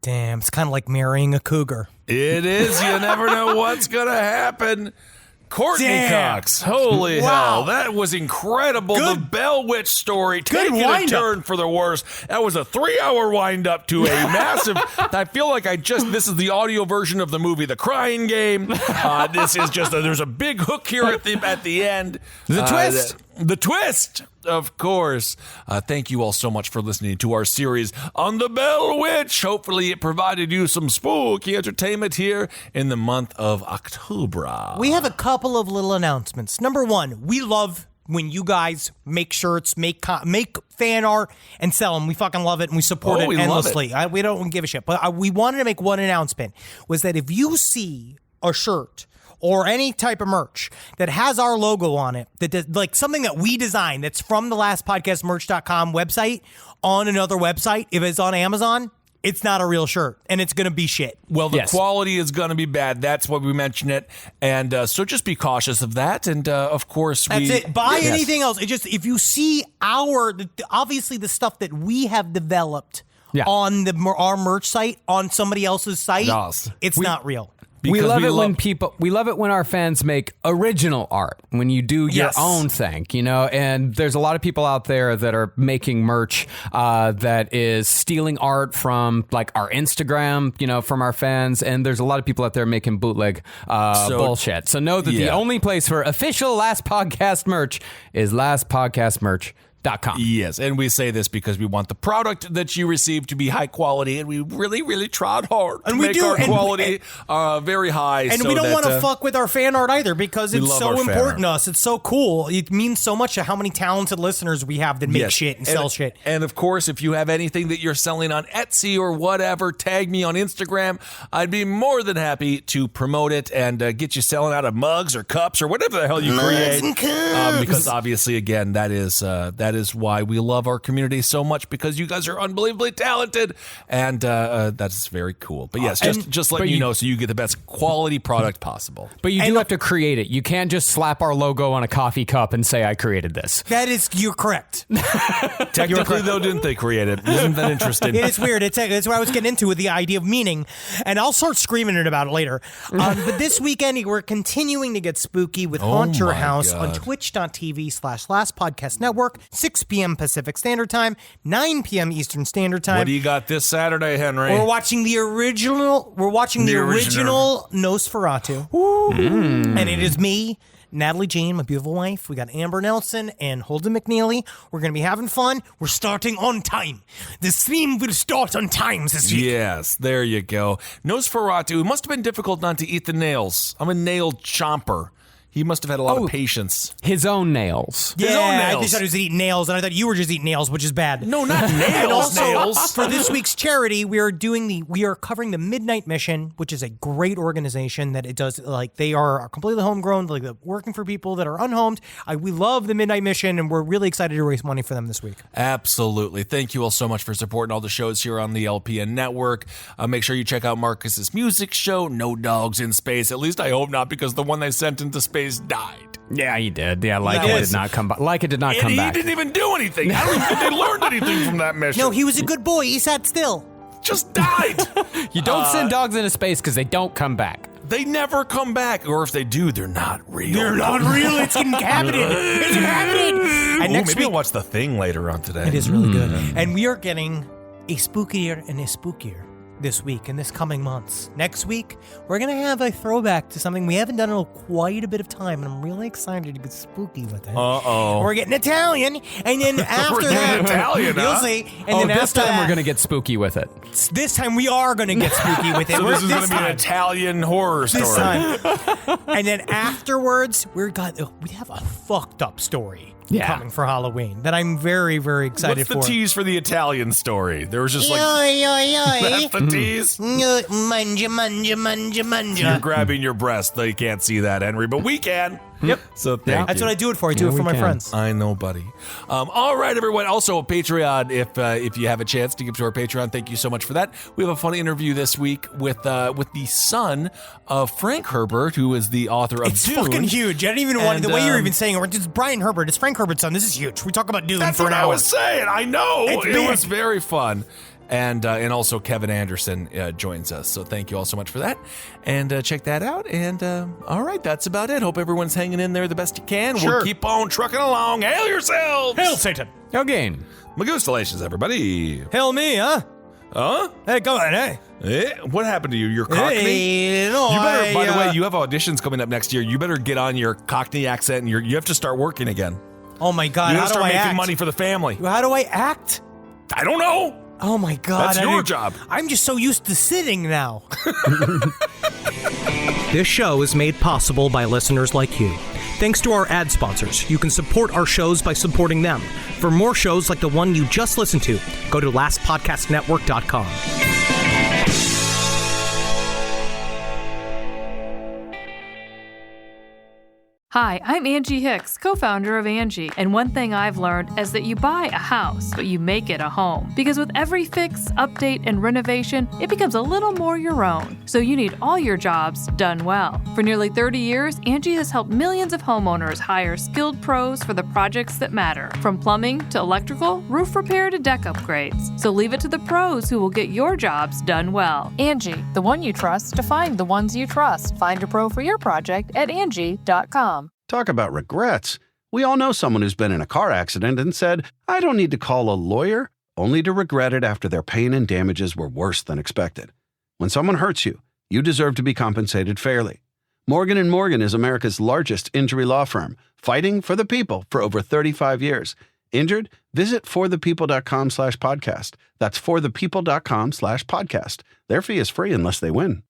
Damn, it's kind of like marrying a cougar. It is. You never know what's going to happen. Courtney Damn. Cox. Holy Wow. hell. That was incredible. Good. The Bell Witch story taking a wind-up. turn for the worse. That was a 3-hour wind up to a massive. I feel like this is the audio version of the movie The Crying Game. This is just, there's a big hook here at the end. The twist. The twist, of course. Thank you all so much for listening to our series on the Bell Witch. Hopefully it provided you some spooky entertainment here in the month of October. We have a couple of little announcements. Number one, we love when you guys make shirts, make fan art, and sell them. We fucking love it, and we support it we love endlessly. We don't give a shit. But we wanted to make one announcement, was that if you see a shirt or any type of merch that has our logo on it, that does, like something that we designed that's from the lastpodcastmerch.com website on another website, if it's on Amazon, it's not a real shirt, and it's going to be shit. Well, the quality is going to be bad. That's why we mention it. And so just be cautious of that. And, of course, That's it. Buy anything else. It just, if you see obviously the stuff that we have developed on our merch site, on somebody else's site, it's not real. We love it when our fans make original art, when you do your own thing, and there's a lot of people out there that are making merch that is stealing art from like our Instagram, from our fans, and there's a lot of people out there making bootleg bullshit. So know that the only place for official Last Podcast merch is lastpodcastmerch.com. Yes, and we say this because we want the product that you receive to be high quality, and we really, really tried hard to make our quality very high. And we don't want to fuck with our fan art either, because it's so important to us. It's so cool. It means so much to how many talented listeners we have that make shit and sell shit. And of course, if you have anything that you're selling on Etsy or whatever, tag me on Instagram. I'd be more than happy to promote it and get you selling out of mugs or cups or whatever the hell you create. Because obviously, again, that is why we love our community so much, because you guys are unbelievably talented, and that's very cool. But yes, just letting you know, so you get the best quality product possible. But you do have to create it. You can't just slap our logo on a coffee cup and say, I created this. You're correct. Technically, though, didn't they create it? Isn't that interesting? It's weird. It's what I was getting into with the idea of meaning, and I'll start screaming about it later. But this weekend, we're continuing to get spooky with Haunt Your House on twitch.tv/Last Podcast Network, 6 p.m. Pacific Standard Time, 9 p.m. Eastern Standard Time. What do you got this Saturday, Henry? We're watching the original Nosferatu. And it is me, Natalie Jean, my beautiful wife. We got Amber Nelson and Holden McNeely. We're going to be having fun. We're starting on time. The stream will start on time this week. Yes, there you go. Nosferatu. It must have been difficult not to eat the nails. I'm a nail chomper. He must have had a lot of patience. His own nails. Yeah, I just thought he was eating nails, and I thought you were just eating nails, which is bad. No, not nails. And also, nails. For this week's charity, we are covering the Midnight Mission, which is a great organization that it does, like, they are completely homegrown, like, working for people that are unhomed. We love the Midnight Mission, and we're really excited to raise money for them this week. Absolutely. Thank you all so much for supporting all the shows here on the LPN network. Make sure you check out Marcus's music show, No Dogs in Space. At least I hope not, because the one they sent into space died. Yeah, he did. Yeah, Leica did not come back. Leica did not come back. He didn't even do anything. I don't even think they learned anything from that mission. No, he was a good boy. He sat still. Just died. You don't send dogs into space because they don't come back. They never come back. Or if they do, they're not real. They're not real. It's inhabited. It's inhabited. And next maybe I'll watch The Thing later on today. It is really good. And we are getting a spookier and a spookier this week and this coming months. Next week, we're going to have a throwback to something we haven't done in quite a bit of time, and I'm really excited to get spooky with it. Uh-oh. We're getting Italian, and then after that, Italian, you'll see. And then this time we're going to get spooky with it. This time we are going to get spooky with it. So this is going to be an Italian horror story. This time. And then afterwards, we have a fucked up story. Coming for Halloween that I'm very, very excited for. What's the tease for the Italian story? There was just like that's the tease. Manja. You're grabbing your breast. They can't see that, Henry, but we can. Yep. So that's what I do it for. I do it for my friends. I know, buddy. All right, everyone. Also, Patreon. If you have a chance to give to our Patreon, thank you so much for that. We have a fun interview this week with the son of Frank Herbert, who is the author of It's Dune. fucking huge. I don't even want the way you're even saying it. It's Brian Herbert. It's Frank Herbert's son. This is huge. We talk about Dune That's for what an I hour. was saying. I know. It's It big. was very fun. And also Kevin Anderson joins us. So thank you all so much for that. And check that out. And all right, that's about it. Hope everyone's hanging in there the best you can. Sure. We'll keep on trucking along. Hail yourselves. Hail Satan. Again. Magustalations, everybody. Hail me, huh? Huh? Hey, go on, hey. What happened to you? You're Cockney? Hey, no, You better, by the way, you have auditions coming up next year. You better get on your Cockney accent, and you have to start working again. Oh, my God. You How have to do start I making act? money for the family. How do I act? I don't know. Oh, my God. That's your job. I'm just so used to sitting now. This show is made possible by listeners like you. Thanks to our ad sponsors, you can support our shows by supporting them. For more shows like the one you just listened to, go to lastpodcastnetwork.com. Hi, I'm Angie Hicks, co-founder of Angie, and one thing I've learned is that you buy a house, but you make it a home. Because with every fix, update, and renovation, it becomes a little more your own. So you need all your jobs done well. For nearly 30 years, Angie has helped millions of homeowners hire skilled pros for the projects that matter, from plumbing to electrical, roof repair to deck upgrades. So leave it to the pros who will get your jobs done well. Angie, the one you trust to find the ones you trust. Find a pro for your project at Angie.com. Talk about regrets. We all know someone who's been in a car accident and said, I don't need to call a lawyer, only to regret it after their pain and damages were worse than expected. When someone hurts you, you deserve to be compensated fairly. Morgan & Morgan is America's largest injury law firm, fighting for the people for over 35 years. Injured? Visit forthepeople.com/podcast. That's forthepeople.com/podcast. Their fee is free unless they win.